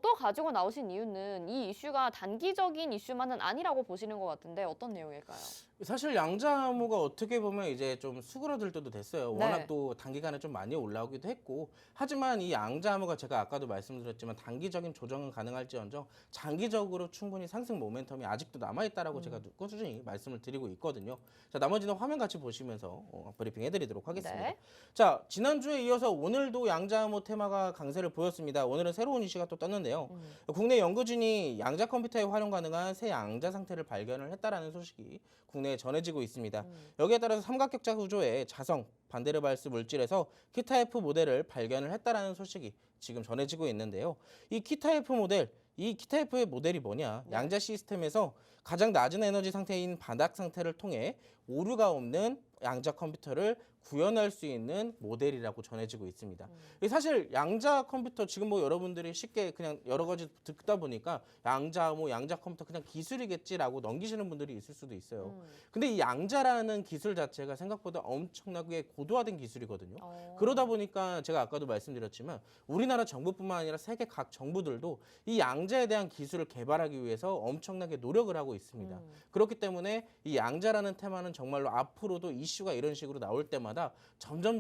또 가지고 나오신 이유는 이 이슈가 단기적인 이슈만은 아니라고 보시는 것 같은데 어떤 내용일까요? 사실 양자암호가 어떻게 보면 이제 좀 수그러들 때도 됐어요. 네. 워낙 또 단기간에 좀 많이 올라오기도 했고 하지만 이 양자암호가 제가 아까도 말씀드렸지만 단기적인 조정은 가능할지언정 장기적으로 충분히 상승 모멘텀이 아직도 남아있다라고 제가 꾸준히 말씀을 드리고 있거든요. 자, 나머지는 화면 같이 보시면서 브리핑 해드리도록 하겠습니다. 네. 자, 지난주에 이어서 오늘도 양자암호 테마가 강세를 보였습니다. 오늘은 새로운 이슈가 또 떴는데요. 국내 연구진이 양자 컴퓨터에 활용 가능한 새 양자 상태를 발견을 했다라는 소식이 국내에 전해지고 있습니다. 여기에 따라서 삼각격자 구조의 자성, 반데르발스 물질에서 키타F 모델을 발견을 했다라는 소식이 지금 전해지고 있는데요. 이 키타F의 모델이 뭐냐? 양자 시스템에서 가장 낮은 에너지 상태인 바닥 상태를 통해 오류가 없는 양자 컴퓨터를 구현할 수 있는 모델이라고 전해지고 있습니다. 사실 양자 컴퓨터 지금 뭐 여러분들이 쉽게 그냥 여러 가지 듣다 보니까 양자 컴퓨터 그냥 기술이겠지라고 넘기시는 분들이 있을 수도 있어요. 근데 이 양자라는 기술 자체가 생각보다 엄청나게 고도화된 기술이거든요. 그러다 보니까 제가 아까도 말씀드렸지만 우리나라 정부뿐만 아니라 세계 각 정부들도 이 양자에 대한 기술을 개발하기 위해서 엄청나게 노력을 하고 있습니다. 그렇기 때문에 이 양자라는 테마는 정말로 앞으로도 이슈가 이런 식으로 나올 때마다 점점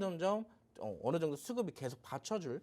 어느 정도 수급이 계속 받쳐줄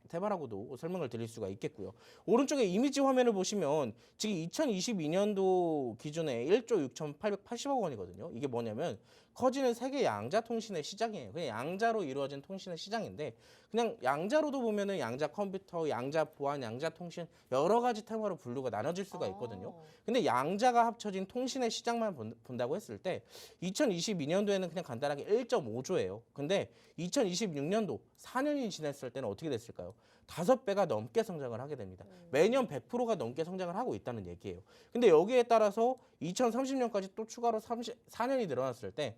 테마라고도 설명을 드릴 수가 있겠고요. 오른쪽에 이미지 화면을 보시면 지금 2022년도 기준에 1조 6,880억 원이거든요. 이게 뭐냐면 커지는 세계 양자 통신의 시장이에요. 그냥 양자로 이루어진 통신의 시장인데 그냥 양자로도 보면은 양자 컴퓨터, 양자 보안, 양자 통신 여러 가지 테마로 분류가 나눠질 수가 있거든요. 근데 양자가 합쳐진 통신의 시장만 본다고 했을 때 2022년도에는 그냥 간단하게 1.5조예요. 근데 2026년도 4년이 지났을 때는 어떻게 됐을까요? 5배가 넘게 성장을 하게 됩니다. 매년 100%가 넘게 성장을 하고 있다는 얘기예요. 근데 여기에 따라서 2030년까지 또 추가로 4년이 늘어났을 때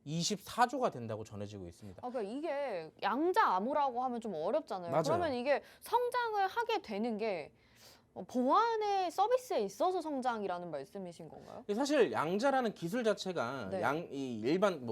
24조가 된다고 전해지고 있습니다. 그러니까 이게 양자 암호라고 하면 좀 어렵잖아요. 맞아요. 그러면 이게 성장을 하게 되는 게 보안의 서비스에 있어서 성장이라는 말씀이신 건가요? 사실 양자라는 기술 자체가 네. 이 일반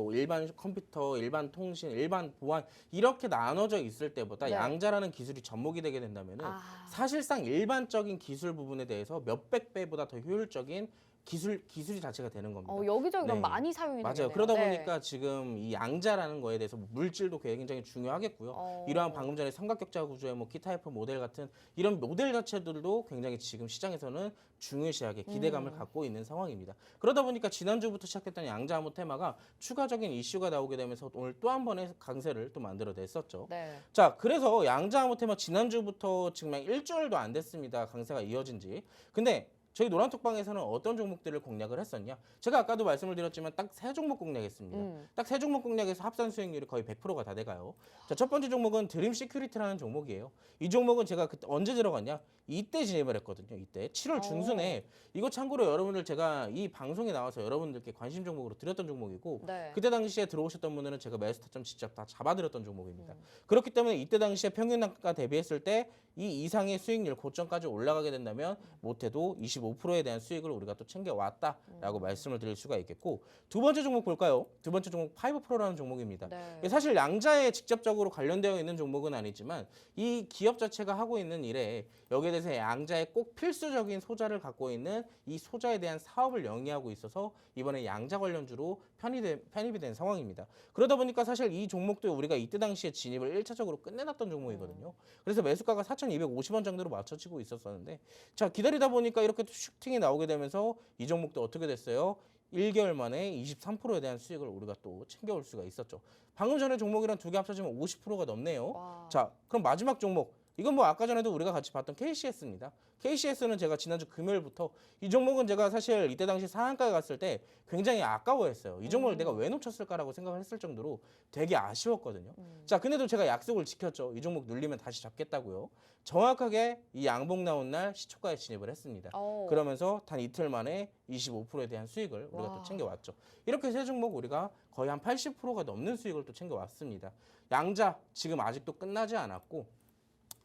컴퓨터, 일반 통신, 일반 보안 이렇게 나눠져 있을 때보다 네. 양자라는 기술이 접목이 되게 된다면은 사실상 일반적인 기술 부분에 대해서 몇백 배보다 더 효율적인 기술이 자체가 되는 겁니다. 여기저기 그럼 네. 많이 사용이 맞아요. 되겠네요. 그러다 네. 보니까 지금 이 양자라는 거에 대해서 물질도 굉장히 중요하겠고요. 이러한 방금 전에 삼각격자 구조의 키타이프 모델 같은 이런 모델 자체들도 굉장히 지금 시장에서는 중요시하게 기대감을 갖고 있는 상황입니다. 그러다 보니까 지난주부터 시작했던 양자 암호 테마가 추가적인 이슈가 나오게 되면서 오늘 또 한 번의 강세를 또 만들어냈었죠. 네. 자, 그래서 양자 암호 테마 지난주부터 지금 일주일도 안 됐습니다. 강세가 이어진 지. 근데 저희 노란톡방에서는 어떤 종목들을 공략을 했었냐? 제가 아까도 말씀을 드렸지만 딱 3종목 공략했습니다. 딱 3종목 공략에서 합산 수익률이 거의 100%가 다 돼가요. 자, 첫 번째 종목은 드림 시큐리티라는 종목이에요. 이 종목은 제가 그때 언제 들어갔냐? 이때 진입을 했거든요. 이때 7월 중순에 이거 참고로 여러분들 제가 이 방송에 나와서 여러분들께 관심 종목으로 드렸던 종목이고 네. 그때 당시에 들어오셨던 분들은 제가 매수 타점 직접 다 잡아드렸던 종목입니다. 그렇기 때문에 이때 당시에 평균 단가 대비했을 때 이 이상의 수익률 고점까지 올라가게 된다면 못해도 25%에 대한 수익을 우리가 또 챙겨왔다라고 말씀을 드릴 수가 있겠고 두 번째 종목 볼까요? 두 번째 종목 5프로라는 종목입니다. 네. 사실 양자에 직접적으로 관련되어 있는 종목은 아니지만 이 기업 자체가 하고 있는 일에 여기에 대해서 양자의 꼭 필수적인 소자를 갖고 있는 이 소자에 대한 사업을 영위하고 있어서 이번에 양자 관련주로 편입이 된 상황입니다. 그러다 보니까 사실 이 종목도 우리가 이때 당시에 진입을 1차적으로 끝내놨던 종목이거든요. 그래서 매수가가 4,250원 정도로 맞춰지고 있었는데 자 기다리다 보니까 이렇게 또 슈팅이 나오게 되면서 이 종목도 어떻게 됐어요? 1개월 만에 23%에 대한 수익을 우리가 또 챙겨올 수가 있었죠. 방금 전에 종목이랑 두 개 합쳐지면 50%가 넘네요. 와. 자, 그럼 마지막 종목. 이건 뭐 아까 전에도 우리가 같이 봤던 KCS입니다. KCS는 제가 지난주 금요일부터 이 종목은 제가 사실 이때 당시 상한가에 갔을 때 굉장히 아까워했어요. 이 종목을 내가 왜 놓쳤을까라고 생각을 했을 정도로 되게 아쉬웠거든요. 자, 근데도 제가 약속을 지켰죠. 이 종목 눌리면 다시 잡겠다고요. 정확하게 이 양봉 나온 날 시초가에 진입을 했습니다. 그러면서 단 이틀 만에 25%에 대한 수익을 우리가 와. 또 챙겨왔죠. 이렇게 세 종목 우리가 거의 한 80%가 넘는 수익을 또 챙겨왔습니다. 양자 지금 아직도 끝나지 않았고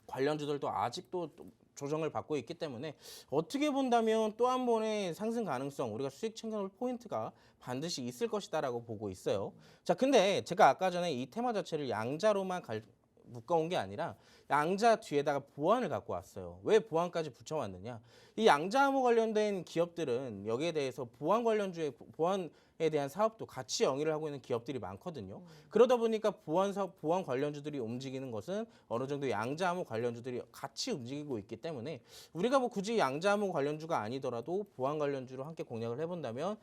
관련주들도 아직도 조정을 받고 있기 때문에 어떻게 본다면 또 한 번의 상승 가능성 우리가 수익 챙겨놓을 포인트가 반드시 있을 것이다라고 보고 있어요. 자, 근데 제가 아까 전에 이 테마 자체를 양자로만 묶어온 게 아니라 양자 뒤에다가 보안을 갖고 왔어요. 왜 보안까지 붙여왔느냐? 이 양자암호 관련된 기업들은 여기에 대해서 보안 관련주의 보안에 대한 사업도 같이 영위를 하고 있는 기업들이 많거든요. 그러다 보니까 보안 관련주들이 움직이는 것은 어느 정도 양자암호 관련주들이 같이 움직이고 있기 때문에 우리가 뭐 굳이 양자암호 관련주가 아니더라도 보안 관련주로 함께 공략을 해본다면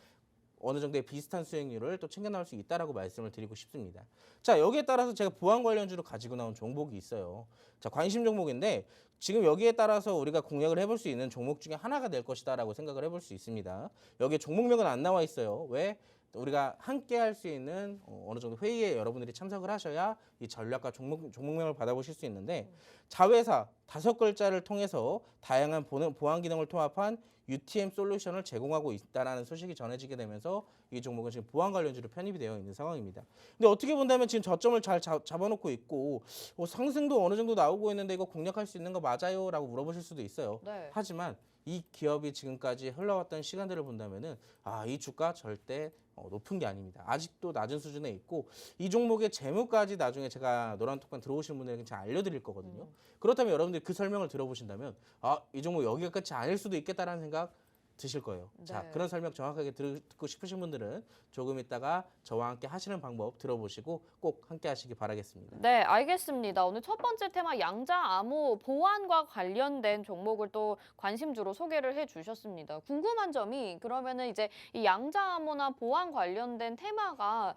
어느 정도의 비슷한 수익률을 또 챙겨 나올 수 있다라고 말씀을 드리고 싶습니다. 자, 여기에 따라서 제가 보안 관련주로 가지고 나온 종목이 있어요. 자, 관심 종목인데 지금 여기에 따라서 우리가 공략을 해볼 수 있는 종목 중에 하나가 될 것이다라고 생각을 해볼 수 있습니다. 여기에 종목명은 안 나와 있어요. 왜? 우리가 함께 할 수 있는 어느 정도 회의에 여러분들이 참석을 하셔야 이 전략과 종목명을 받아보실 수 있는데 자회사 5글자를 통해서 다양한 보안 기능을 통합한 UTM 솔루션을 제공하고 있다는 소식이 전해지게 되면서 이 종목은 지금 보안 관련주로 편입이 되어 있는 상황입니다. 근데 어떻게 본다면 지금 저점을 잘 잡아놓고 있고 상승도 어느 정도 나오고 있는데 이거 공략할 수 있는 거 맞아요? 라고 물어보실 수도 있어요. 네. 하지만 이 기업이 지금까지 흘러왔던 시간들을 본다면은 이 주가 절대 높은 게 아닙니다. 아직도 낮은 수준에 있고 이 종목의 재무까지 나중에 제가 노란 톡방 들어오시는 분들에게 제가 알려드릴 거거든요. 그렇다면 여러분들이 그 설명을 들어보신다면 이 종목 여기가 끝이 아닐 수도 있겠다라는 생각 드실 거예요. 네. 자, 그런 설명 정확하게 듣고 싶으신 분들은 조금 있다가 저와 함께 하시는 방법 들어보시고 꼭 함께 하시기 바라겠습니다. 네, 알겠습니다. 오늘 첫 번째 테마 양자 암호 보안과 관련된 종목을 또 관심주로 소개를 해주셨습니다. 궁금한 점이 그러면은 이제 이 양자 암호나 보안 관련된 테마가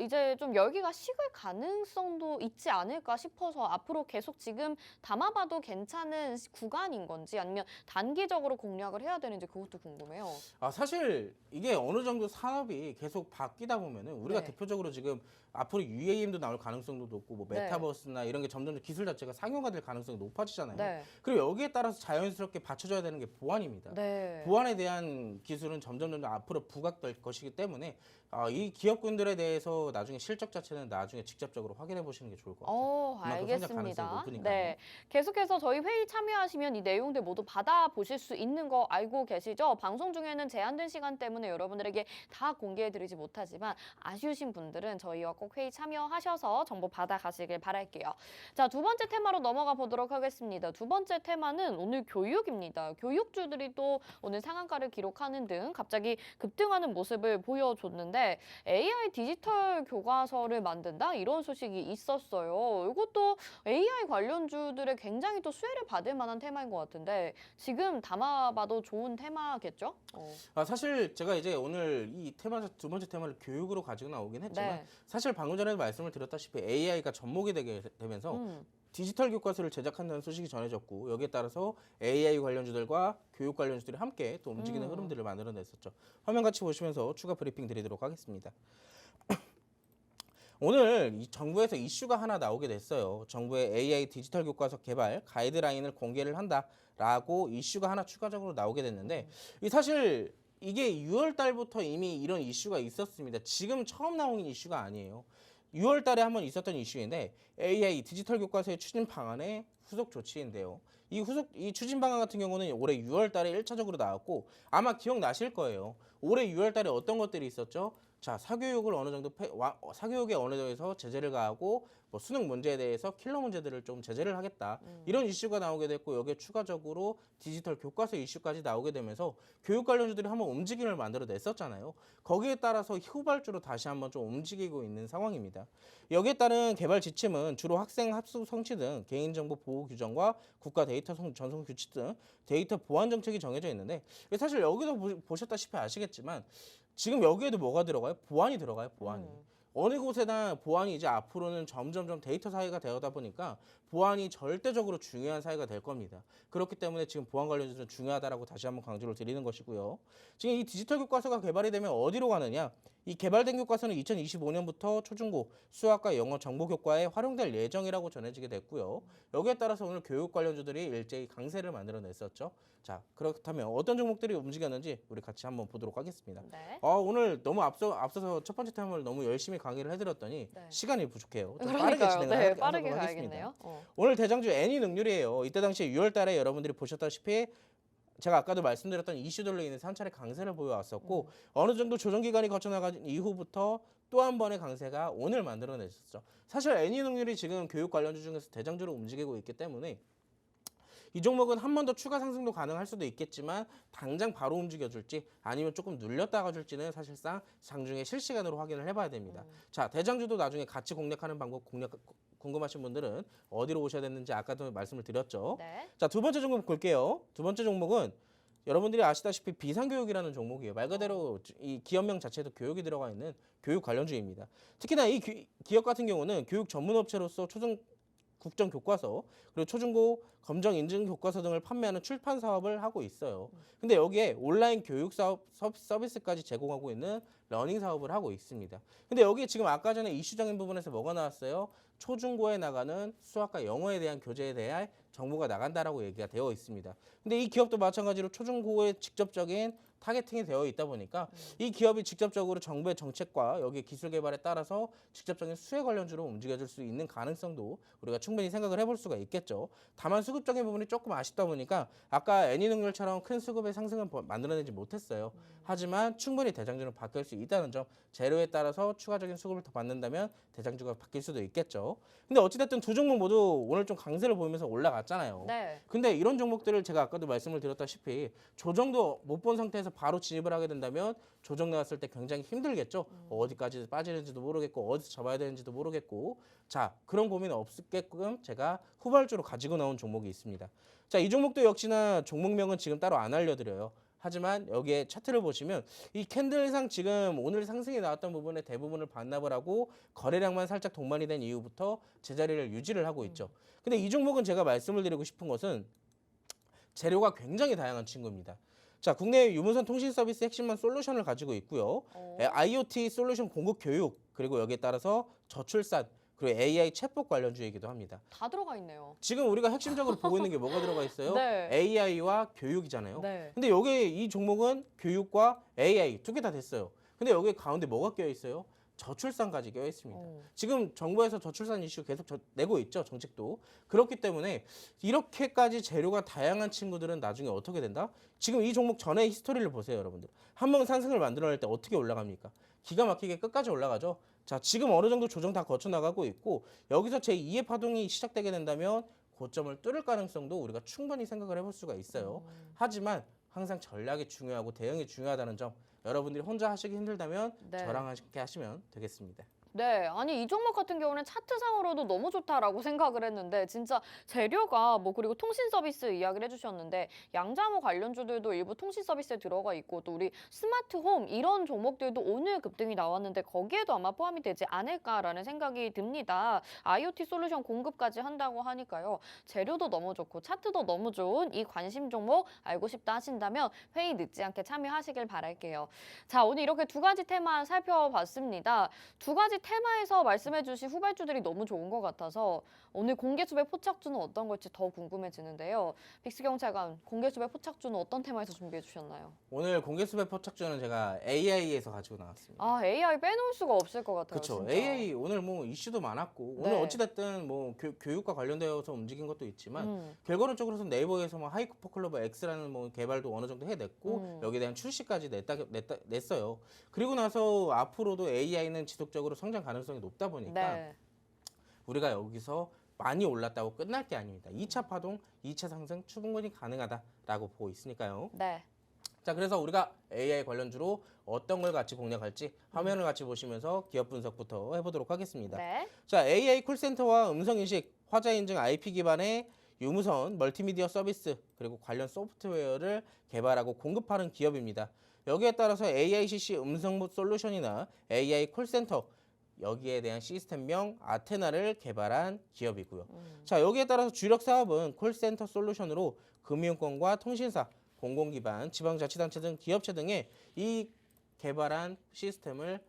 이제 좀 열기가 식을 가능성도 있지 않을까 싶어서 앞으로 계속 지금 담아봐도 괜찮은 구간인 건지 아니면 단기적으로 공략을 해야 되는지 그것도 궁금해요. 사실 이게 어느 정도 산업이 계속 바뀌다 보면은 우리가 네. 대표적으로 지금 앞으로 UAM도 나올 가능성도 높고 뭐 네. 메타버스나 이런 게 점점 기술 자체가 상용화 될 가능성이 높아지잖아요. 네. 그리고 여기에 따라서 자연스럽게 받쳐줘야 되는 게 보안입니다. 네. 보안에 대한 기술은 점점 앞으로 부각될 것이기 때문에 이 기업군들에 대해서 나중에 실적 자체는 나중에 직접적으로 확인해 보시는 게 좋을 것 같아요. 그만큼 성장 가능성이 알겠습니다. 높으니까요. 네, 계속해서 저희 회의 참여하시면 이 내용들 모두 받아보실 수 있는 거 알고 계시죠? 방송 중에는 제한된 시간 때문에 여러분들에게 다 공개해드리지 못하지만 아쉬우신 분들은 저희와 꼭 회의 참여하셔서 정보 받아가시길 바랄게요. 자, 두 번째 테마로 넘어가 보도록 하겠습니다. 두 번째 테마는 오늘 교육입니다. 교육주들이 또 오늘 상한가를 기록하는 등 갑자기 급등하는 모습을 보여줬는데 AI 디지털 교과서를 만든다 이런 소식이 있었어요. 이것도 AI 관련주들의 굉장히 또 수혜를 받을 만한 테마인 것 같은데 지금 담아봐도 좋은 테마겠죠? 사실 제가 이제 오늘 이 테마 두 번째 테마를 교육으로 가지고 나오긴 했지만 네. 사실 방금 전에도 말씀을 드렸다시피 AI가 접목이 되게 되면서 디지털 교과서를 제작한다는 소식이 전해졌고 여기에 따라서 AI 관련주들과 교육 관련주들이 함께 또 움직이는 흐름들을 만들어냈었죠. 화면 같이 보시면서 추가 브리핑 드리도록 하겠습니다. 오늘 이 정부에서 이슈가 하나 나오게 됐어요. 정부의 AI 디지털 교과서 개발 가이드라인을 공개를 한다라고 이슈가 하나 추가적으로 나오게 됐는데 사실 이게 6월 달부터 이미 이런 이슈가 있었습니다. 지금 처음 나온 이슈가 아니에요. 6월 달에 한번 있었던 이슈인데 AI 디지털 교과서의 추진 방안의 후속 조치인데요. 이 추진 방안 같은 경우는 올해 6월 달에 1차적으로 나왔고 아마 기억나실 거예요. 올해 6월 달에 어떤 것들이 있었죠? 자, 사교육을 어느 정도 사교육에 어느 정도에서 제재를 가하고 뭐 수능 문제에 대해서 킬러 문제들을 좀 제재를 하겠다. 이런 이슈가 나오게 됐고 여기에 추가적으로 디지털 교과서 이슈까지 나오게 되면서 교육 관련주들이 한번 움직임을 만들어냈었잖아요. 거기에 따라서 후발주로 다시 한번 좀 움직이고 있는 상황입니다. 여기에 따른 개발 지침은 주로 학생 합숙 성취 등 개인정보 보호 규정과 국가 데이터 전송 규칙 등 데이터 보안 정책이 정해져 있는데 사실 여기도 보셨다시피 아시겠지만 지금 여기에도 뭐가 들어가요? 보안이 들어가요, 보안이. 어느 곳에나 보안이 이제 앞으로는 점점점 데이터 사회가 되어다 보니까 보안이 절대적으로 중요한 사회가 될 겁니다. 그렇기 때문에 지금 보안 관련주는 중요하다라고 다시 한번 강조를 드리는 것이고요. 지금 이 디지털 교과서가 개발이 되면 어디로 가느냐? 이 개발된 교과서는 2025년부터 초중고 수학과 영어 정보 교과에 활용될 예정이라고 전해지게 됐고요. 여기에 따라서 오늘 교육 관련주들이 일제히 강세를 만들어냈었죠. 자, 그렇다면 어떤 종목들이 움직였는지 우리 같이 한번 보도록 하겠습니다. 네. 오늘 너무 앞서서 첫 번째 테마를 너무 열심히 강의를 해드렸더니 네. 시간이 부족해요. 좀 빠르게 그러니까요. 진행을 네, 하도록 빠르게 하겠습니다. 가야겠네요. 오늘 대장주 애니능률이에요. 이때 당시 6월 달에 여러분들이 보셨다시피 제가 아까도 말씀드렸던 이슈들로 인해서 한 차례 강세를 보여왔었고 어느 정도 조정 기간이 거쳐나간 이후부터 또 한 번의 강세가 오늘 만들어냈었죠. 사실 애니능률이 지금 교육 관련주 중에서 대장주로 움직이고 있기 때문에 이 종목은 한 번 더 추가 상승도 가능할 수도 있겠지만 당장 바로 움직여줄지 아니면 조금 눌렸다가 줄지는 사실상 장중에 실시간으로 확인을 해봐야 됩니다. 자, 대장주도 나중에 같이 공략하는 방법 궁금하신 분들은 어디로 오셔야 되는지 아까도 말씀을 드렸죠. 네. 자, 두 번째 종목 볼게요. 두 번째 종목은 여러분들이 아시다시피 비상교육이라는 종목이에요. 말 그대로 이 기업명 자체에도 교육이 들어가 있는 교육 관련주입니다. 특히나 이 기업 같은 경우는 교육 전문업체로서 국정 교과서 그리고 초중고 검정 인증 교과서 등을 판매하는 출판 사업을 하고 있어요. 근데 여기에 온라인 교육 사업 서비스까지 제공하고 있는 러닝 사업을 하고 있습니다. 근데 여기 지금 아까 전에 이슈적인 부분에서 뭐가 나왔어요? 초중고에 나가는 수학과 영어에 대한 교재에 대한 정보가 나간다라고 얘기가 되어 있습니다. 근데 이 기업도 마찬가지로 초중고에 직접적인 타겟팅이 되어 있다 보니까 이 기업이 직접적으로 정부의 정책과 여기 기술 개발에 따라서 직접적인 수혜 관련주로 움직여줄 수 있는 가능성도 우리가 충분히 생각을 해볼 수가 있겠죠. 다만 수급적인 부분이 조금 아쉽다 보니까 아까 애니능률처럼 큰 수급의 상승은 만들어내지 못했어요. 하지만 충분히 대장주로 바뀔 수 있다는 점, 재료에 따라서 추가적인 수급을 더 받는다면 대장주가 바뀔 수도 있겠죠. 근데 어찌됐든 두 종목 모두 오늘 좀 강세를 보이면서 올라갔잖아요. 네. 근데 이런 종목들을 제가 아까도 말씀을 드렸다시피 조정도 못 본 상태에서 바로 진입을 하게 된다면 조정 나왔을 때 굉장히 힘들겠죠. 어디까지 빠지는지도 모르겠고 어디서 잡아야 되는지도 모르겠고 자 그런 고민 없게끔 제가 후발주로 가지고 나온 종목이 있습니다. 자, 이 종목도 역시나 종목명은 지금 따로 안 알려드려요. 하지만 여기에 차트를 보시면 이 캔들상 지금 오늘 상승이 나왔던 부분의 대부분을 반납을 하고 거래량만 살짝 동반이 된 이후부터 제자리를 유지를 하고 있죠. 근데 이 종목은 제가 말씀을 드리고 싶은 것은 재료가 굉장히 다양한 친구입니다. 자, 국내 유무선 통신 서비스 핵심만 솔루션을 가지고 있고요. IoT 솔루션 공급 교육, 그리고 여기에 따라서 저출산, 그리고 AI 챗봇 관련주이기도 합니다. 다 들어가 있네요. 지금 우리가 핵심적으로 보고 있는 게 뭐가 들어가 있어요? 네. AI와 교육이잖아요. 네. 근데 여기 이 종목은 교육과 AI 두 개 다 됐어요. 근데 여기 가운데 뭐가 껴 있어요? 저출산까지 껴 있습니다. 지금 정부에서 저출산 이슈 계속 내고 있죠, 정책도. 그렇기 때문에 이렇게까지 재료가 다양한 친구들은 나중에 어떻게 된다? 지금 이 종목 전에 히스토리를 보세요, 여러분들. 한 번 상승을 만들어낼 때 어떻게 올라갑니까? 기가 막히게 끝까지 올라가죠. 자, 지금 어느 정도 조정 다 거쳐 나가고 있고 여기서 제2의 파동이 시작되게 된다면 고점을 뚫을 가능성도 우리가 충분히 생각을 해볼 수가 있어요. 하지만 항상 전략이 중요하고 대응이 중요하다는 점, 여러분들이 혼자 하시기 힘들다면 네. 저랑 함께 하시면 되겠습니다. 네, 아니 이 종목 같은 경우는 차트상으로도 너무 좋다라고 생각을 했는데 진짜 재료가 뭐 그리고 통신 서비스 이야기를 해주셨는데 양자모 관련주들도 일부 통신 서비스에 들어가 있고 또 우리 스마트홈 이런 종목들도 오늘 급등이 나왔는데 거기에도 아마 포함이 되지 않을까라는 생각이 듭니다. IoT 솔루션 공급까지 한다고 하니까요. 재료도 너무 좋고 차트도 너무 좋은 이 관심 종목 알고 싶다 하신다면 회의 늦지 않게 참여하시길 바랄게요. 자, 오늘 이렇게 두 가지 테마 살펴봤습니다. 두 가지 테마에서 말씀해주신 후발주들이 너무 좋은 것 같아서 오늘 공개수배 포착주는 어떤 걸지 더 궁금해지는데요. 빅스경찰관, 공개수배 포착주는 어떤 테마에서 준비해 주셨나요? 오늘 공개수배 포착주는 제가 AI에서 가지고 나왔습니다. 아, AI 빼놓을 수가 없을 것 같아요. 그렇죠. 진짜. AI 오늘 뭐 이슈도 많았고 오늘 네. 어찌됐든 뭐 교육과 관련되어서 움직인 것도 있지만 결과론적으로는 네이버에서 뭐 하이퍼클로버 X라는 뭐 개발도 어느 정도 해냈고 여기에 대한 출시까지 냈어요. 그리고 나서 앞으로도 AI는 지속적으로 성장 가능성이 높다 보니까 네. 우리가 여기서 많이 올랐다고 끝날 게 아닙니다. 2차 파동, 2차 상승 충분히 가능하다라고 보고 있으니까요. 네. 자, 그래서 우리가 AI 관련주로 어떤 걸 같이 공략할지 화면을 같이 보시면서 기업 분석부터 해보도록 하겠습니다. 네. 자, AI 콜센터와 음성인식, 화자인증 IP 기반의 유무선 멀티미디어 서비스 그리고 관련 소프트웨어를 개발하고 공급하는 기업입니다. 여기에 따라서 AICC 음성 솔루션이나 AI 콜센터 여기에 대한 시스템명 아테나를 개발한 기업이고요. 자, 여기에 따라서 주력 사업은 콜센터 솔루션으로 금융권과 통신사, 공공기관, 지방자치단체 등 기업체 등에 이 개발한 시스템을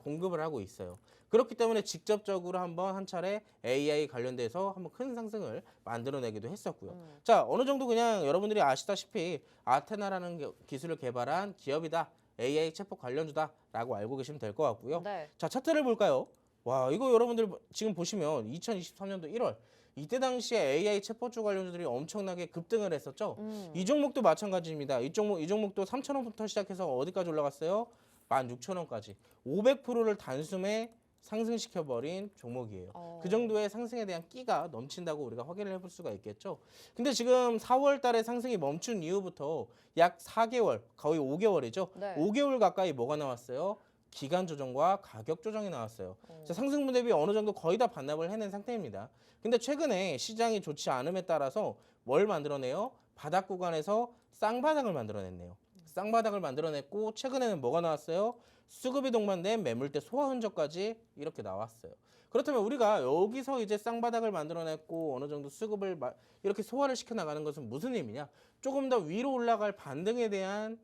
공급을 하고 있어요. 그렇기 때문에 직접적으로 한 차례 AI 관련돼서 한번 큰 상승을 만들어내기도 했었고요. 자, 어느 정도 그냥 여러분들이 아시다시피 아테나라는 기술을 개발한 기업이다. AI 챗봇 관련주다라고 알고 계시면 될 것 같고요. 네. 자, 차트를 볼까요? 와, 이거 여러분들 지금 보시면 2023년도 1월 이때 당시에 AI 챗봇주 관련주들이 엄청나게 급등을 했었죠. 이 종목도 마찬가지입니다. 이 종목도 3,000원부터 시작해서 어디까지 올라갔어요? 16,000원까지 500%를 단숨에 상승시켜버린 종목이에요. 그 정도의 상승에 대한 끼가 넘친다고 우리가 확인을 해볼 수가 있겠죠. 근데 지금 4월 달에 상승이 멈춘 이후부터 약 4개월, 거의 5개월이죠. 네. 5개월 가까이 뭐가 나왔어요? 기간 조정과 가격 조정이 나왔어요. 자, 상승분 대비 어느 정도 거의 다 반납을 해낸 상태입니다. 근데 최근에 시장이 좋지 않음에 따라서 뭘 만들어내요? 바닥 구간에서 쌍바닥을 만들어냈네요. 쌍바닥을 만들어냈고 최근에는 뭐가 나왔어요? 수급이 동반된 매물대 소화 흔적까지 이렇게 나왔어요. 그렇다면 우리가 여기서 이제 쌍바닥을 만들어냈고 어느 정도 수급을 이렇게 소화를 시켜나가는 것은 무슨 의미냐? 조금 더 위로 올라갈 반등에 대한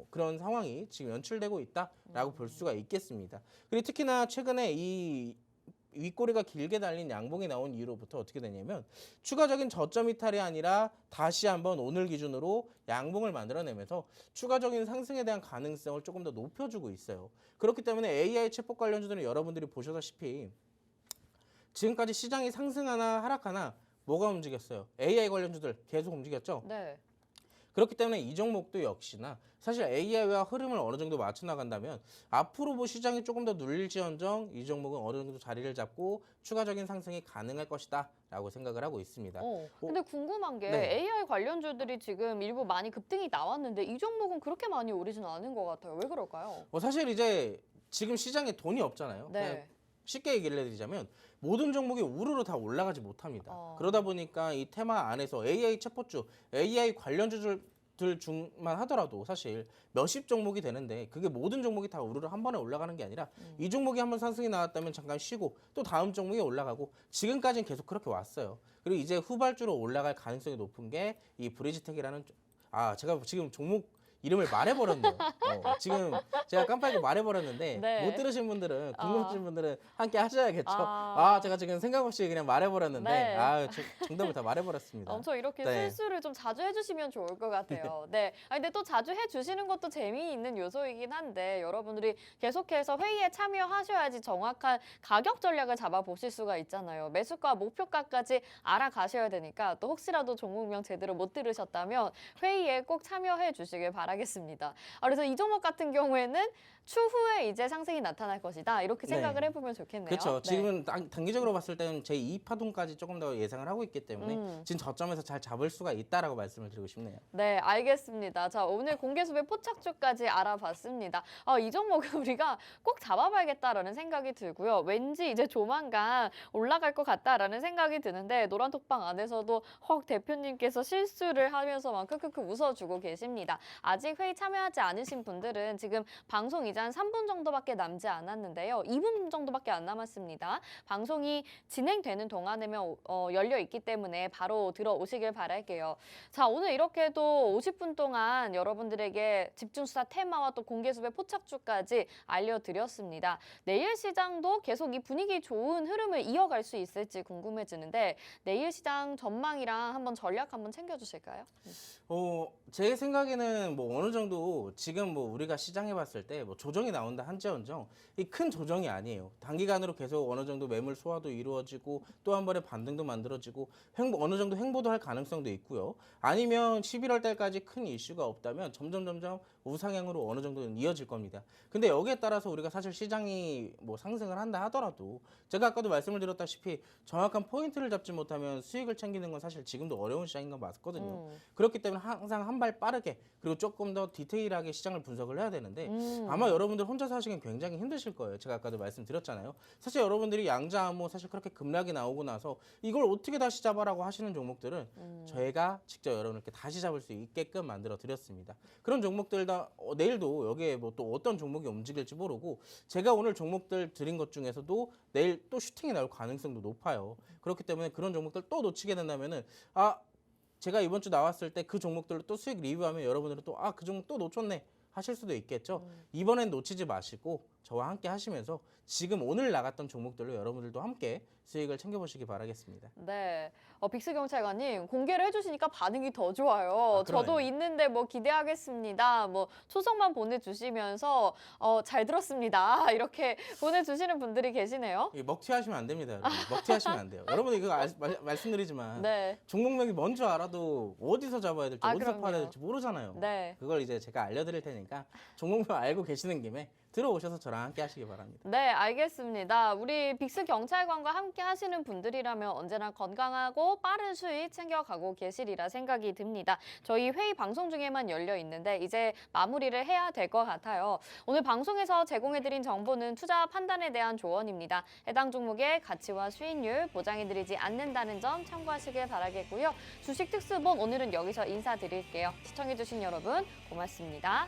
그런 상황이 지금 연출되고 있다라고 볼 수가 있겠습니다. 그리고 특히나 최근에 이 윗꼬리가 길게 달린 양봉이 나온 이후로부터 어떻게 되냐면 추가적인 저점 이탈이 아니라 다시 한번 오늘 기준으로 양봉을 만들어내면서 추가적인 상승에 대한 가능성을 조금 더 높여주고 있어요. 그렇기 때문에 AI 챗봇 관련주들은 여러분들이 보셨다시피 지금까지 시장이 상승하나 하락하나 뭐가 움직였어요? AI 관련주들 계속 움직였죠? 네. 그렇기 때문에 이 종목도 역시나 사실 AI와 흐름을 어느 정도 맞춰 나간다면 앞으로 뭐 시장이 조금 더 눌릴지언정 이 종목은 어느 정도 자리를 잡고 추가적인 상승이 가능할 것이다 라고 생각을 하고 있습니다. 근데 궁금한 게 네. AI 관련주들이 지금 일부 많이 급등이 나왔는데 이 종목은 그렇게 많이 오르진 않은 것 같아요. 왜 그럴까요? 사실 이제 지금 시장에 돈이 없잖아요. 그냥 네. 쉽게 얘기를 해드리자면 모든 종목이 우르르 다 올라가지 못합니다. 그러다 보니까 이 테마 안에서 AI 챗봇주, AI 관련주들 중만 하더라도 사실 몇십 종목이 되는데 그게 모든 종목이 다 우르르 한 번에 올라가는 게 아니라 이 종목이 한번 상승이 나왔다면 잠깐 쉬고 또 다음 종목이 올라가고 지금까지는 계속 그렇게 왔어요. 그리고 이제 후발주로 올라갈 가능성이 높은 게 이 브리지텍이라는 제가 지금 종목 이름을 말해버렸네요. 지금 제가 깜빡이 말해버렸는데 네. 못 들으신 분들은 궁금하신 분들은 함께 하셔야겠죠. 제가 지금 생각 없이 그냥 말해버렸는데 네. 정답을 다 말해버렸습니다. 엄청 이렇게 네. 실수를 좀 자주 해주시면 좋을 것 같아요. 네. 근데 또 자주 해주시는 것도 재미있는 요소이긴 한데 여러분들이 계속해서 회의에 참여하셔야지 정확한 가격 전략을 잡아보실 수가 있잖아요. 매수가, 목표가까지 알아가셔야 되니까 또 혹시라도 종목명 제대로 못 들으셨다면 회의에 꼭 참여해 주시길 바라겠습니다. 그래서 이 종목 같은 경우에는 추후에 이제 상승이 나타날 것이다. 이렇게 생각을 네. 해보면 좋겠네요. 그렇죠. 네. 지금은 단기적으로 봤을 때는 제2파동까지 조금 더 예상을 하고 있기 때문에 지금 저점에서 잘 잡을 수가 있다라고 말씀을 드리고 싶네요. 네, 알겠습니다. 자, 오늘 공개수배 포착주까지 알아봤습니다. 이 종목은 우리가 꼭 잡아봐야겠다라는 생각이 들고요. 왠지 이제 조만간 올라갈 것 같다라는 생각이 드는데 노란톡방 안에서도 대표님께서 실수를 하면서 막 크크크 웃어주고 계십니다. 아직 회의 참여하지 않으신 분들은 지금 방송 이제 한 3분 정도밖에 남지 않았는데요. 2분 정도밖에 안 남았습니다. 방송이 진행되는 동안에면 열려 있기 때문에 바로 들어오시길 바랄게요. 자, 오늘 이렇게 또 50분 동안 여러분들에게 집중수사 테마와 또 공개수배 포착주까지 알려드렸습니다. 내일 시장도 계속 이 분위기 좋은 흐름을 이어갈 수 있을지 궁금해지는데 내일 시장 전망이랑 한번 전략 한번 챙겨주실까요? 제 생각에는 뭐 어느 정도 지금 뭐 우리가 시장에 봤을 때 뭐 조정이 나온다 한지언정 이 큰 조정이 아니에요. 단기간으로 계속 어느 정도 매물 소화도 이루어지고 또 한 번에 반등도 만들어지고 어느 정도 횡보도 할 가능성도 있고요. 아니면 11월 달까지 큰 이슈가 없다면 점점 우상향으로 어느 정도는 이어질 겁니다. 근데 여기에 따라서 우리가 사실 시장이 뭐 상승을 한다 하더라도 제가 아까도 말씀을 드렸다시피 정확한 포인트를 잡지 못하면 수익을 챙기는 건 사실 지금도 어려운 시장인 건 맞거든요. 그렇기 때문에 항상 한 발 빠르게 그리고 조금 더 디테일하게 시장을 분석을 해야 되는데 아마 여러분들 혼자서 하시기엔 굉장히 힘드실 거예요. 제가 아까도 말씀드렸잖아요. 사실 여러분들이 양자 암호 사실 그렇게 급락이 나오고 나서 이걸 어떻게 다시 잡아라고 하시는 종목들은 저희가 직접 여러분께 다시 잡을 수 있게끔 만들어 드렸습니다. 그런 종목들 다 내일도 여기에 뭐 또 어떤 종목이 움직일지 모르고 제가 오늘 종목들 드린 것 중에서도 내일 또 슈팅이 나올 가능성도 높아요. 그렇기 때문에 그런 종목들 또 놓치게 된다면은 제가 이번 주 나왔을 때 그 종목들로 또 수익 리뷰하면 여러분들은 또 그 종목 또 놓쳤네 하실 수도 있겠죠. 이번엔 놓치지 마시고 저와 함께 하시면서 지금 오늘 나갔던 종목들로 여러분들도 함께 수익을 챙겨보시기 바라겠습니다. 네, 빅스 경찰관님 공개를 해주시니까 반응이 더 좋아요. 저도 있는데 뭐 기대하겠습니다. 뭐 초성만 보내주시면서 잘 들었습니다. 이렇게 보내주시는 분들이 계시네요. 먹튀하시면 안 됩니다, 여러분. 먹튀하시면 안 돼요. 여러분 이거 말씀드리지만 네. 종목명이 뭔지 알아도 어디서 잡아야 될지 어디서 그럼요. 팔아야 될지 모르잖아요. 네. 그걸 이제 제가 알려드릴 테니까 종목명 알고 계시는 김에 들어오셔서 저랑 함께 하시기 바랍니다. 네, 알겠습니다. 우리 빅스 경찰관과 함께 하시는 분들이라면 언제나 건강하고 빠른 수익 챙겨가고 계시리라 생각이 듭니다. 저희 회의 방송 중에만 열려 있는데 이제 마무리를 해야 될 것 같아요. 오늘 방송에서 제공해드린 정보는 투자 판단에 대한 조언입니다. 해당 종목의 가치와 수익률 보장해드리지 않는다는 점 참고하시길 바라겠고요. 주식 특수본 오늘은 여기서 인사드릴게요. 시청해주신 여러분 고맙습니다.